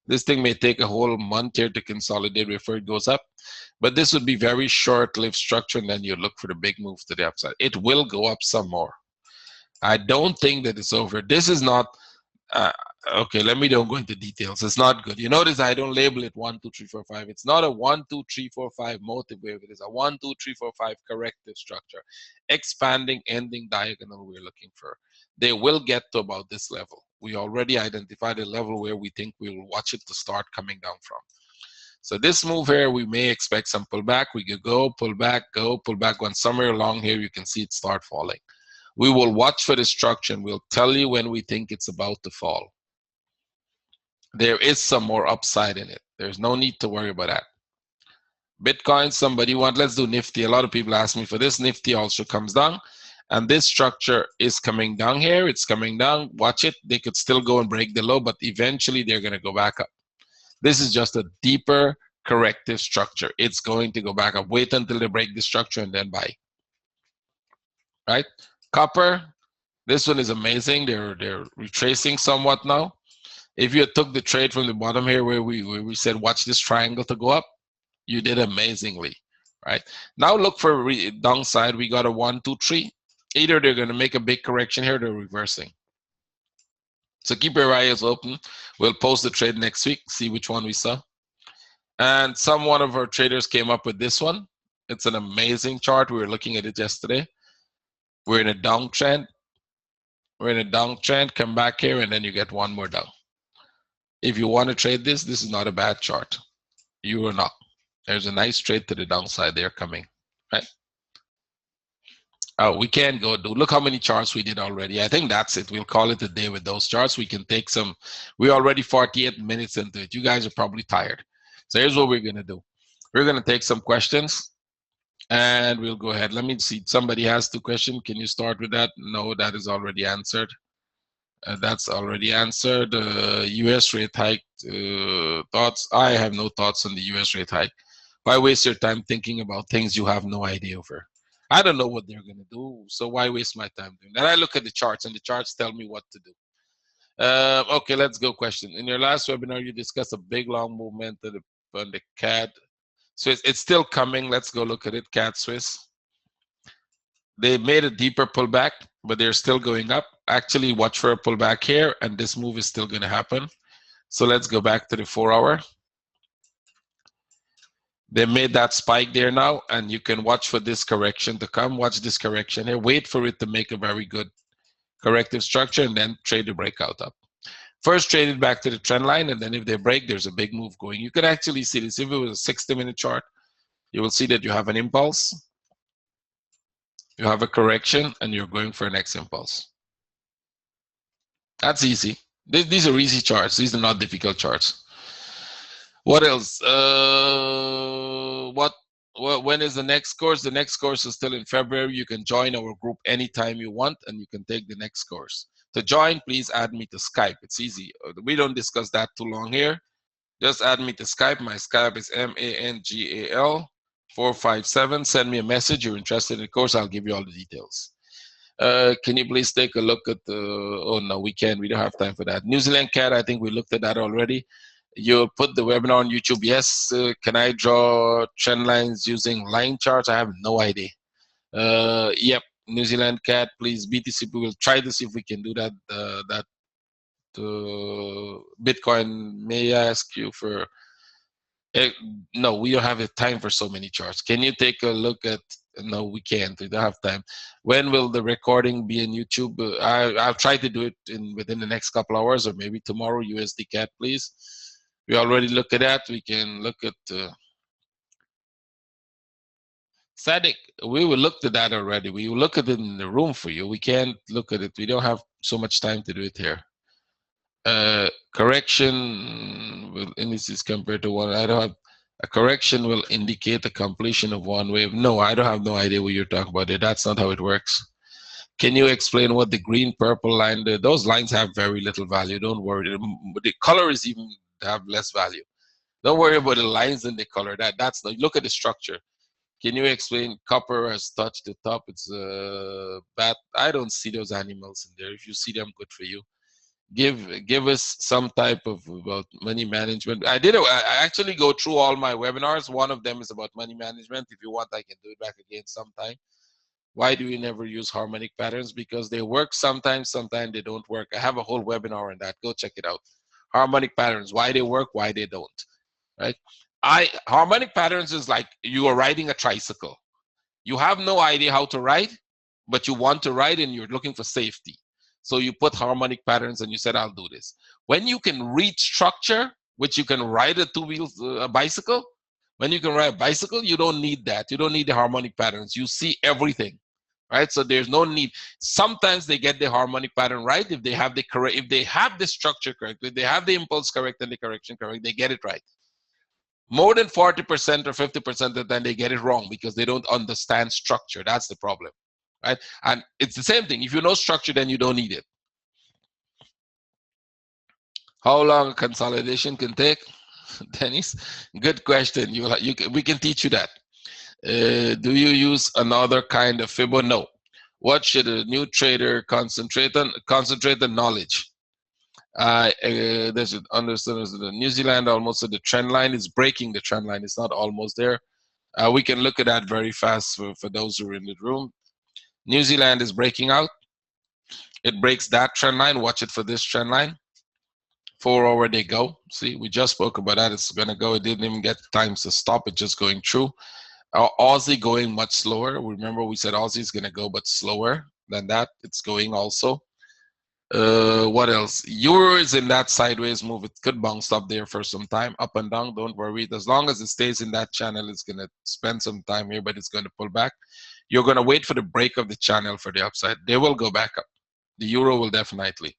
Speaker 1: This thing may take a whole month here to consolidate before it goes up, but this would be very short-lived structure, and then you look for the big move to the upside. It will go up some more. I don't think that it's over. This is not okay. Let me don't go into details. It's not good. You notice I don't label it 1, 2, 3, 4, 5. It's not a 1, 2, 3, 4, 5 motive wave. It is a 1, 2, 3, 4, 5 corrective structure, expanding, ending diagonal. We're looking for. They will get to about this level. We already identified a level where we think we will watch it to start coming down from. So this move here, we may expect some pullback. We could go, pull back, go, pull back. When somewhere along here, you can see it start falling. We will watch for the structure and we'll tell you when we think it's about to fall. There is some more upside in it. There's no need to worry about that. Bitcoin, somebody want, let's do Nifty. A lot of people ask me for this. Nifty also comes down. And this structure is coming down here. It's coming down. Watch it. They could still go and break the low, but eventually they're going to go back up. This is just a deeper corrective structure. It's going to go back up. Wait until they break the structure and then buy. Right? Copper, this one is amazing. They're retracing somewhat now. If you took the trade from the bottom here where we said watch this triangle to go up, you did amazingly. Right? Now look for downside. We got a 1, 2, 3. Either they're going to make a big correction here, they're reversing. So keep your eyes open. We'll post the trade next week, see which one we saw. And one of our traders came up with this one. It's an amazing chart. We were looking at it yesterday. We're in a downtrend. We're in a downtrend. Come back here, and then you get one more down. If you want to trade this, this is not a bad chart. You are not. There's a nice trade to the downside there coming, right? Oh, we can go do. Look how many charts we did already. I think that's it. We'll call it a day with those charts. We can take some. We're already 48 minutes into it. You guys are probably tired. So here's what we're going to do. We're going to take some questions, and we'll go ahead. Let me see. Somebody has 2 questions. Can you start with that? No, that is already answered. That's already answered. U.S. rate hike thoughts. I have no thoughts on the U.S. rate hike. Why waste your time thinking about things you have no idea over? I don't know what they're going to do, so why waste my time doing that? I look at the charts, and the charts tell me what to do. Okay, let's go question. In your last webinar, you discussed a big, long movement on the CAD. So it's still coming. Let's go look at it, CAD Swiss. They made a deeper pullback, but they're still going up. Actually, watch for a pullback here, and this move is still going to happen. So let's go back to the 4-hour. They made that spike there now, and you can watch for this correction to come. Watch this correction here. Wait for it to make a very good corrective structure, and then trade the breakout up. First, trade it back to the trend line, and then if they break, there's a big move going. You could actually see this. If it was a 60-minute chart, you will see that you have an impulse, you have a correction, and you're going for a next impulse. That's easy. These are easy charts. These are not difficult charts. What else? When is the next course? The next course is still in February. You can join our group anytime you want, and you can take the next course. To join, please add me to Skype. It's easy. We don't discuss that too long here. Just add me to Skype. My Skype is MANGAL457. Send me a message. You're interested in the course. I'll give you all the details. Can you please take a look at the, oh no, we can't. We don't have time for that. New Zealand CAD, I think we looked at that already. You'll put the webinar on YouTube. Yes. Can I draw trend lines using line charts? I have no idea. Yep. New Zealand CAD, please. BTC, we will try to see if we can do that. Bitcoin, may I ask you for? No, we don't have the time for so many charts. Can you take a look at? No, we can't. We don't have time. When will the recording be on YouTube? I'll try to do it within the next couple hours, or maybe tomorrow. USD CAD, please. We already looked at that. We can look at Sadik, we will look to that already. We will look at it in the room for you. We can't look at it. We don't have so much time to do it here. Correction with indices compared to one. I don't have a correction will indicate the completion of one wave. No, I don't have no idea what you're talking about there. That's not how it works. Can you explain what the green purple line? Those lines have very little value. Don't worry. The color is even have less value. Don't worry about the lines and the color. That's the look at the structure. Can you explain copper has touched the top? It's bad. I don't see those animals in there. If you see them, good for you. Give us some type of about money management. I actually go through all my webinars. One of them is about money management. If you want, I can do it back again sometime. Why do we never use harmonic patterns? Because they work sometimes they don't work. I have a whole webinar on that. Go check it out. Harmonic patterns, why they work, why they don't, right? Harmonic patterns is like you are riding a tricycle. You have no idea how to ride, but you want to ride and you're looking for safety. So you put harmonic patterns and you said, I'll do this. When you can read structure, which you can ride a a bicycle, when you can ride a bicycle, you don't need that. You don't need the harmonic patterns. You see everything, right? So there's no need. Sometimes they get the harmonic pattern right if they have the correct, if they have the structure correct, if they have the impulse correct and the correction correct, they get it right. More than 40% or 50% of the time they get it wrong because they don't understand structure. That's the problem, right? And it's the same thing. If you know structure, then you don't need it. How long consolidation can take? Dennis, good question. We can teach you that. Do you use another kind of Fibon? No. What should a new trader concentrate on? Concentrate on knowledge. They should understand that New Zealand almost at the trend line is breaking the trend line. It's not almost there. We can look at that very fast for those who are in the room. New Zealand is breaking out. It breaks that trend line. Watch it for this trend line. 4 hour they go. See, we just spoke about that. It's going to go. It didn't even get time to stop. It just going through. Aussie going much slower. Remember we said Aussie is going to go but slower than that. It's going also. What else? Euro is in that sideways move. It could bounce up there for some time, up and down. Don't worry. As long as it stays in that channel, it's going to spend some time here, but it's going to pull back. You're going to wait for the break of the channel for the upside. They will go back up. The euro will definitely.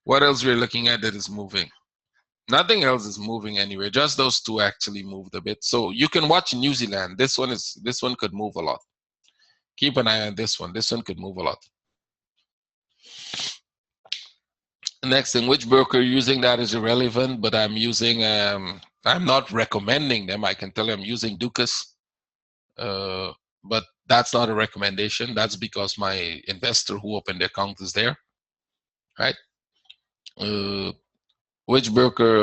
Speaker 1: What else we're looking at that is moving? Nothing else is moving anywhere. Just those two actually moved a bit. So you can watch New Zealand. This one could move a lot. Keep an eye on this one. This one could move a lot. Next thing, which broker using that is irrelevant, but I'm using, I'm not recommending them. I can tell you I'm using Dukas, but that's not a recommendation. That's because my investor who opened the account is there, right? Which broker,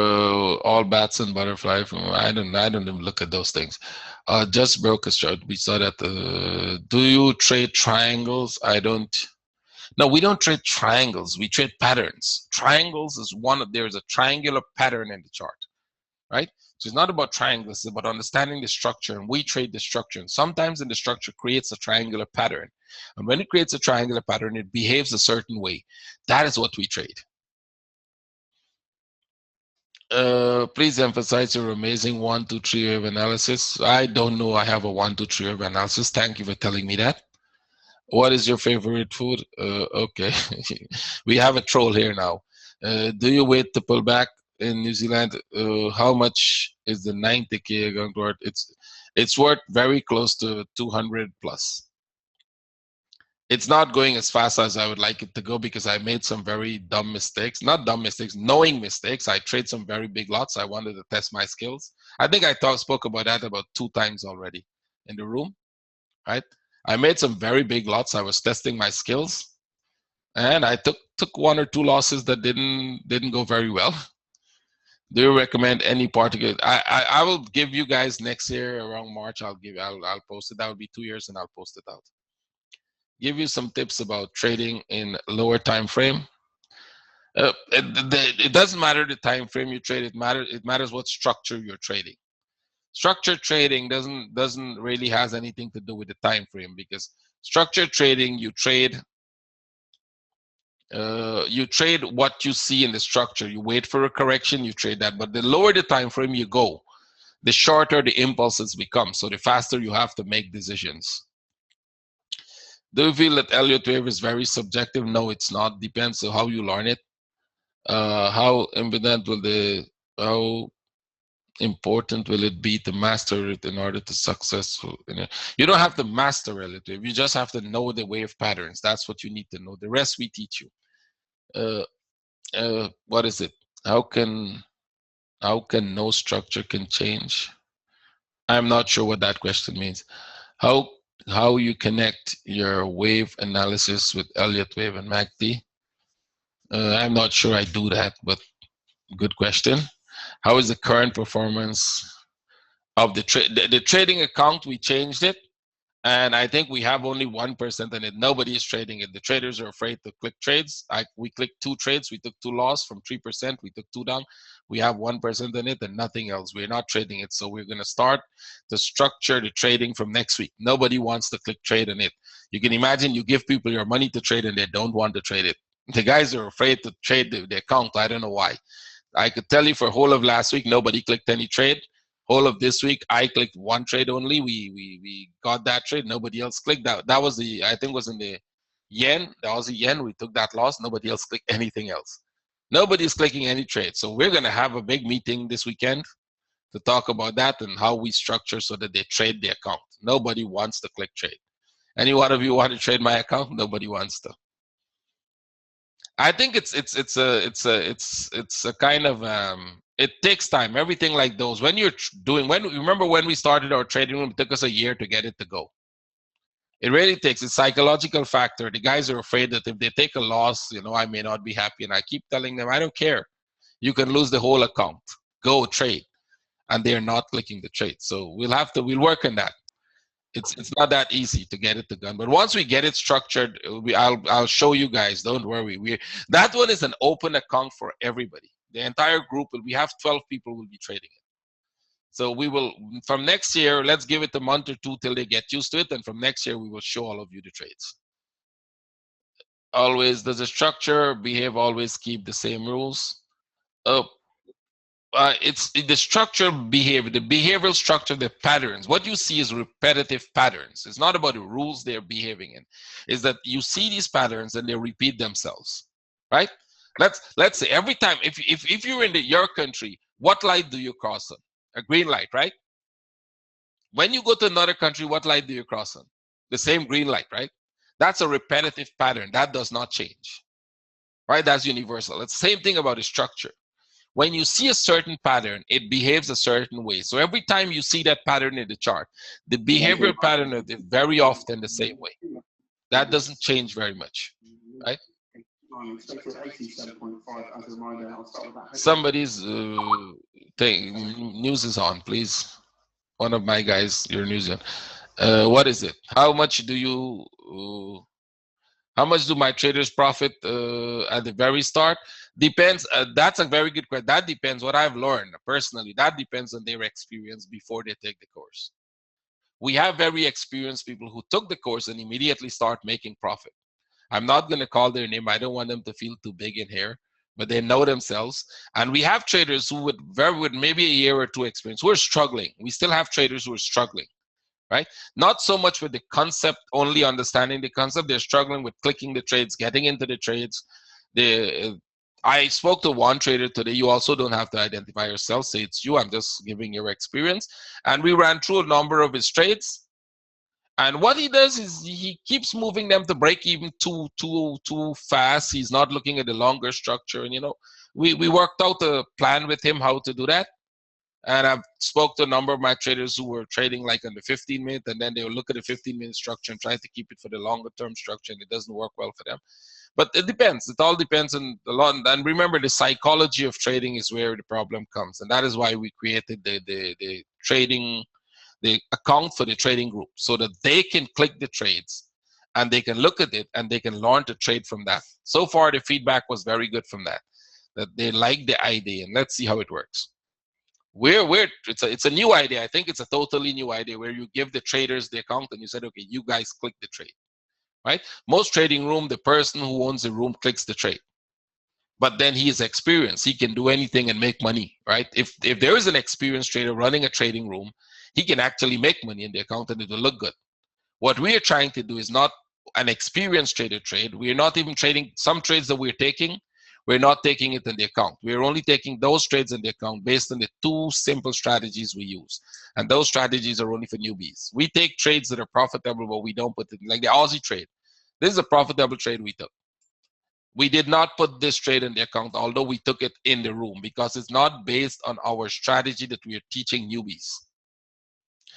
Speaker 1: all bats and butterfly? I don't even look at those things. Just brokers chart. We saw that. Do you trade triangles? I don't. No, we don't trade triangles. We trade patterns. Triangles is there's a triangular pattern in the chart, right? So it's not about triangles, it's about understanding the structure, and we trade the structure. And sometimes in the structure creates a triangular pattern. And when it creates a triangular pattern, it behaves a certain way. That is what we trade. Please emphasize your amazing 1, 2, 3 wave analysis. I don't know I have a 1, 2, 3 wave analysis. Thank you for telling me that. What is your favorite food? Okay, we have a troll here now. Do you wait to pull back in New Zealand? How much is the 90K going to worth? It's worth very close to 200 plus. It's not going as fast as I would like it to go because I made some very dumb mistakes. Not dumb mistakes, knowing mistakes. I trade some very big lots. I wanted to test my skills. I think I spoke about that about 2 times already in the room, right? I made some very big lots. I was testing my skills, and I took 1 or 2 losses that didn't go very well. Do you recommend any particular? I will give you guys next year around March. I'll post it. That will be 2 years, and I'll post it out. Give you some tips about trading in lower time frame. It doesn't matter the time frame you trade. It matters what structure you're trading. Structured trading doesn't really has anything to do with the time frame, because structured trading, you trade what you see in the structure. You wait for a correction, you trade that. But the lower the time frame you go, the shorter the impulses become. So the faster you have to make decisions. Do you feel that Elliott wave is very subjective? No, it's not. Depends on how you learn it. How important will it be to master it in order to successful? You don't have to master Elliott wave. You just have to know the wave patterns. That's what you need to know. The rest we teach you. What is it? How can no structure can change? I'm not sure what that question means. How you connect your wave analysis with Elliott wave and MACD? I'm not sure I do that, but good question. How is the current performance of the trading account? We changed it, and I think we have only 1% in it. Nobody is trading it. The traders are afraid to click trades. We clicked 2 trades. We took 2 loss from 3%. We took 2 down. We have 1% in it and nothing else. We're not trading it. So we're going to start to structure the trading from next week. Nobody wants to click trade in it. You can imagine you give people your money to trade and they don't want to trade it. The guys are afraid to trade the account. I don't know why. I could tell you for whole of last week, nobody clicked any trade. Whole of this week, I clicked 1 trade only. We got that trade. Nobody else clicked that. That was the, I think was in the yen. That was the yen. We took that loss. Nobody else clicked anything else. Nobody's clicking any trade. So we're going to have a big meeting this weekend to talk about that and how we structure so that they trade the account. Nobody wants to click trade. Any one of you want to trade my account? Nobody wants to. I think it's a kind of it takes time. Everything like those. When you're doing, remember when we started our trading room, it took us a year to get it to go. It really takes a psychological factor. The guys are afraid that if they take a loss, I may not be happy. And I keep telling them, I don't care. You can lose the whole account. Go trade. And they're not clicking the trade. So we'll work on that. It's not that easy to get it to gun. But once we get it structured, I'll show you guys. Don't worry. That one is an open account for everybody. The entire group we have 12 people will be trading it. So we will, from next year, let's give it a month or 2 till they get used to it. And from next year, we will show all of you the trades. Always, does the structure behave always keep the same rules? It's the structure behavior, the behavioral structure, the patterns. What you see is repetitive patterns. It's not about the rules they're behaving in. It's that you see these patterns and they repeat themselves, right? Let's say every time, if you're in your country, what light do you cross on? A green light, right? When you go to another country, what light do you cross on? The same green light, right? That's a repetitive pattern. That does not change, right? That's universal. It's the same thing about the structure. When you see a certain pattern, it behaves a certain way. So every time you see that pattern in the chart, the behavioral pattern is very often the same way. That doesn't change very much, right? Somebody's news is on, please. One of my guys, your news on. What is it? How much do my traders profit at the very start? Depends. That's a very good question. That depends. What I've learned personally, that depends on their experience before they take the course. We have very experienced people who took the course and immediately start making profit. I'm not going to call their name. I don't want them to feel too big in here, but they know themselves. And we have traders who with maybe a year or 2 experience who are struggling. We still have traders who are struggling. Right? Not so much with the concept, only understanding the concept. They're struggling with clicking the trades, getting into the trades. I spoke to one trader today. You also don't have to identify yourself. Say it's you. I'm just giving your experience. And we ran through a number of his trades. And what he does is he keeps moving them to break even too fast. He's not looking at the longer structure. And, we worked out a plan with him how to do that. And I've spoke to a number of my traders who were trading like on the 15-minute, and then they will look at the 15-minute structure and try to keep it for the longer term structure, and it doesn't work well for them. But it depends. It all depends on a lot. And remember, the psychology of trading is where the problem comes, and that is why we created the trading, the account for the trading group, so that they can click the trades, and they can look at it, and they can learn to trade from that. So far, the feedback was very good from that they like the idea, and let's see how it works. It's a new idea. I think it's a totally new idea where you give the traders the account and you said, okay, you guys click the trade, right? Most trading room, the person who owns the room clicks the trade. but then he is experienced. He can do anything and make money, right? If there is an experienced trader running a trading room, he can actually make money in the account and it will look good. What we are trying to do is not an experienced trader trade. We are not even trading some trades that we're taking. We're not taking it in the account. We're only taking those trades in the account based on the two simple strategies we use. And those strategies are only for newbies. We take trades that are profitable, but we don't put it, like the Aussie trade. This is a profitable trade we took. We did not put this trade in the account, although we took it in the room, because it's not based on our strategy that we are teaching newbies.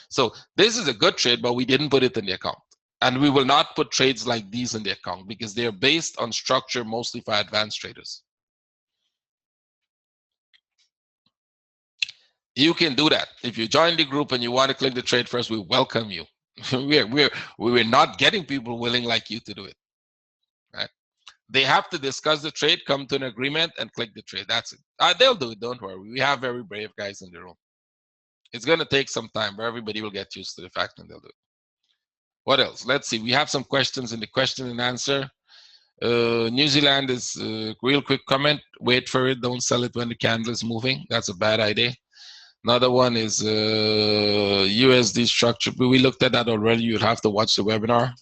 Speaker 1: So this is a good trade, but we didn't put it in the account. And we will not put trades like these in the account because they're based on structure mostly for advanced traders. You can do that. If you join the group and you want to click the trade first, we welcome you. We're not getting people willing like you to do it. Right? They have to discuss the trade, come to an agreement, and click the trade. That's it. They'll do it. Don't worry. We have very brave guys in the room. It's going to take some time, but everybody will get used to the fact and they'll do it. What else? Let's see. We have some questions in the question and answer. New Zealand is real quick comment. Wait for it. Don't sell it when the candle is moving. That's a bad idea. Another one is USD structure. We looked at that already. You'd have to watch the webinar.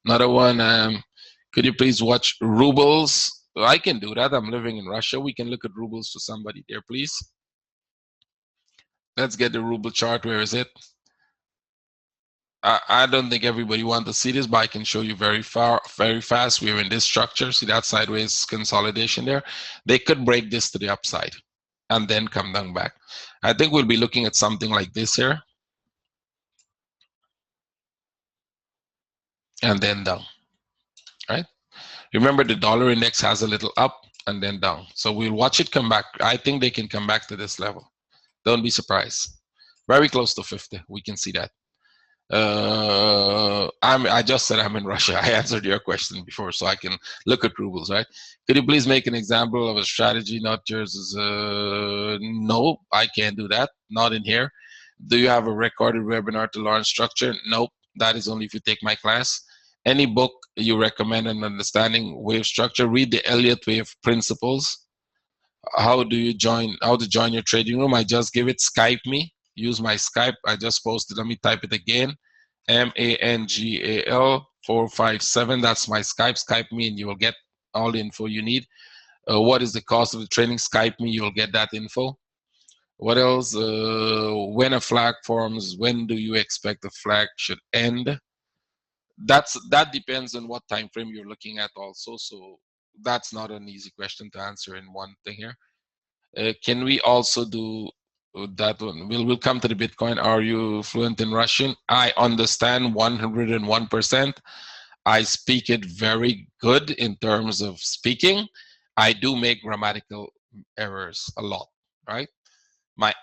Speaker 1: Another one, could you please watch rubles? I can do that. I'm living in Russia. We can look at rubles for somebody there, please. Let's get the ruble chart. Where is it? I don't think everybody wants to see this, but I can show you very fast. We're in this structure. See that sideways consolidation there? They could break this to the upside and then come down back. I think we'll be looking at something like this here. And then down, right? Remember the dollar index has a little up and then down. So we'll watch it come back. I think they can come back to this level. Don't be surprised. Very close to 50, we can see that. I just said I'm in Russia. I answered your question before, so I can look at rubles, right? Could you please make an example of a strategy, not yours? No, I can't do that. Not in here. Do you have a recorded webinar to learn structure? Nope. That is only if you take my class. Any book you recommend on understanding wave structure? Read the Elliott Wave Principles. How to join your trading room? I just give it. Skype me. Use my Skype. I just posted. Let me type it again. MANGAL 457. That's my Skype. Skype me and you will get all the info you need. What is the cost of the training? Skype me. You'll get that info. What else? When a flag forms, when do you expect the flag should end? That depends on what time frame you're looking at also. So that's not an easy question to answer in one thing here. Can we also do that one? We'll come to the Bitcoin. Are you fluent in Russian? I understand 101%. I speak it very good in terms of speaking. I do make grammatical errors a lot, right?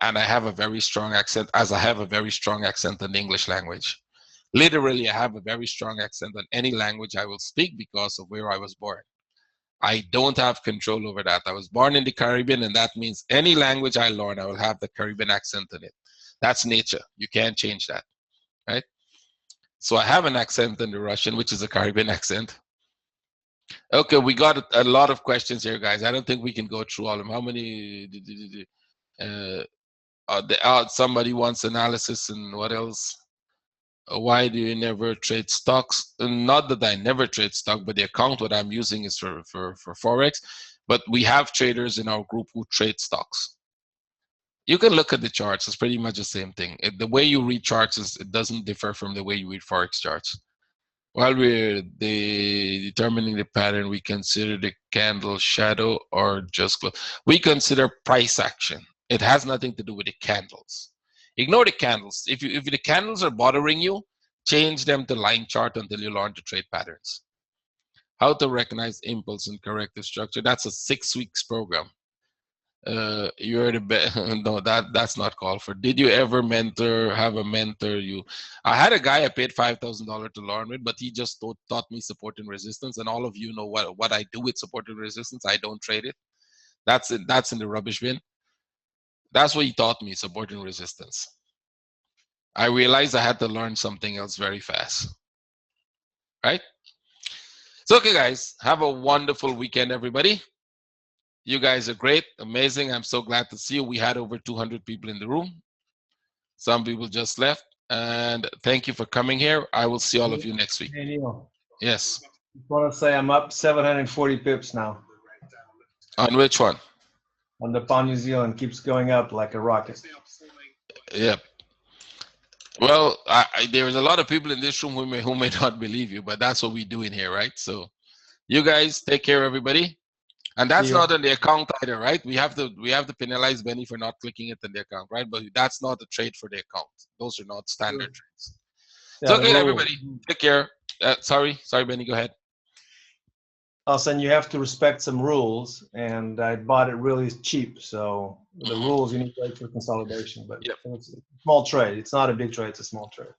Speaker 1: And I have a very strong accent, as I have a very strong accent in the English language. Literally, I have a very strong accent on any language I will speak because of where I was born. I don't have control over that. I was born in the Caribbean, and that means any language I learn, I will have the Caribbean accent in it. That's nature. You can't change that, right? So I have an accent in the Russian, which is a Caribbean accent. Okay, we got a lot of questions here, guys. I don't think we can go through all of them. How many? Somebody wants analysis, and what else? Why do you never trade stocks? Not that I never trade stock, but the account what I'm using is for Forex. But we have traders in our group who trade stocks. You can look at the charts. It's pretty much the same thing. The way you read charts it doesn't differ from the way you read Forex charts. While we're determining the pattern, we consider the candle shadow or just close. We consider price action. It has nothing to do with the candles. Ignore the candles. If the candles are bothering you, change them to line chart until you learn to trade patterns. How to recognize impulse and corrective structure. That's a 6 weeks program. You're the best. No, that's not called for. Did you ever have a mentor? I had a guy I paid $5,000 to learn with, but he just taught me support and resistance. And all of you know what I do with support and resistance. I don't trade it. That's in the rubbish bin. That's what he taught me, support and resistance. I realized I had to learn something else very fast, right? So, okay, guys, have a wonderful weekend, everybody. You guys are great, amazing. I'm so glad to see you. We had over 200 people in the room. Some people just left. And thank you for coming here. I will see all of you next week.
Speaker 2: Hey, Neil.
Speaker 1: Yes.
Speaker 2: I want to say I'm up 740 pips now.
Speaker 1: On which one?
Speaker 2: On the pound New Zealand keeps going up like a rocket.
Speaker 1: Yep. Well, there's a lot of people in this room who may not believe you, but that's what we do in here, right? So you guys take care, everybody. And that's not on the account either, right? We have to penalize Benny for not clicking it in the account, right? But that's not a trade for the account. Those are not standard trades.
Speaker 2: Yeah,
Speaker 1: So okay, everybody, take care. Sorry, Benny, go ahead.
Speaker 2: Also, you have to respect some rules, and I bought it really cheap. So the rules, you need to wait for consolidation. But it's a small trade. It's not a big trade. It's a small trade.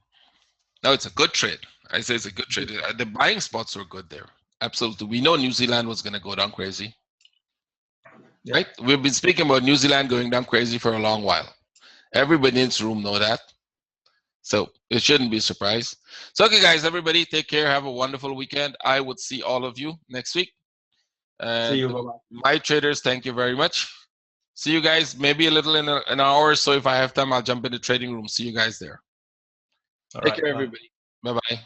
Speaker 1: No, it's a good trade. I say it's a good trade. The buying spots were good there. Absolutely. We know New Zealand was going to go down crazy. Yeah. Right? We've been speaking about New Zealand going down crazy for a long while. Everybody in this room know that. So it shouldn't be a surprise. So, okay, guys, everybody, take care. Have a wonderful weekend. I would see all of you next week. And see you. My traders, thank you very much. See you guys maybe a little in an hour or so. If I have time, I'll jump in the trading room. See you guys there. Take care, everybody. Bye-bye.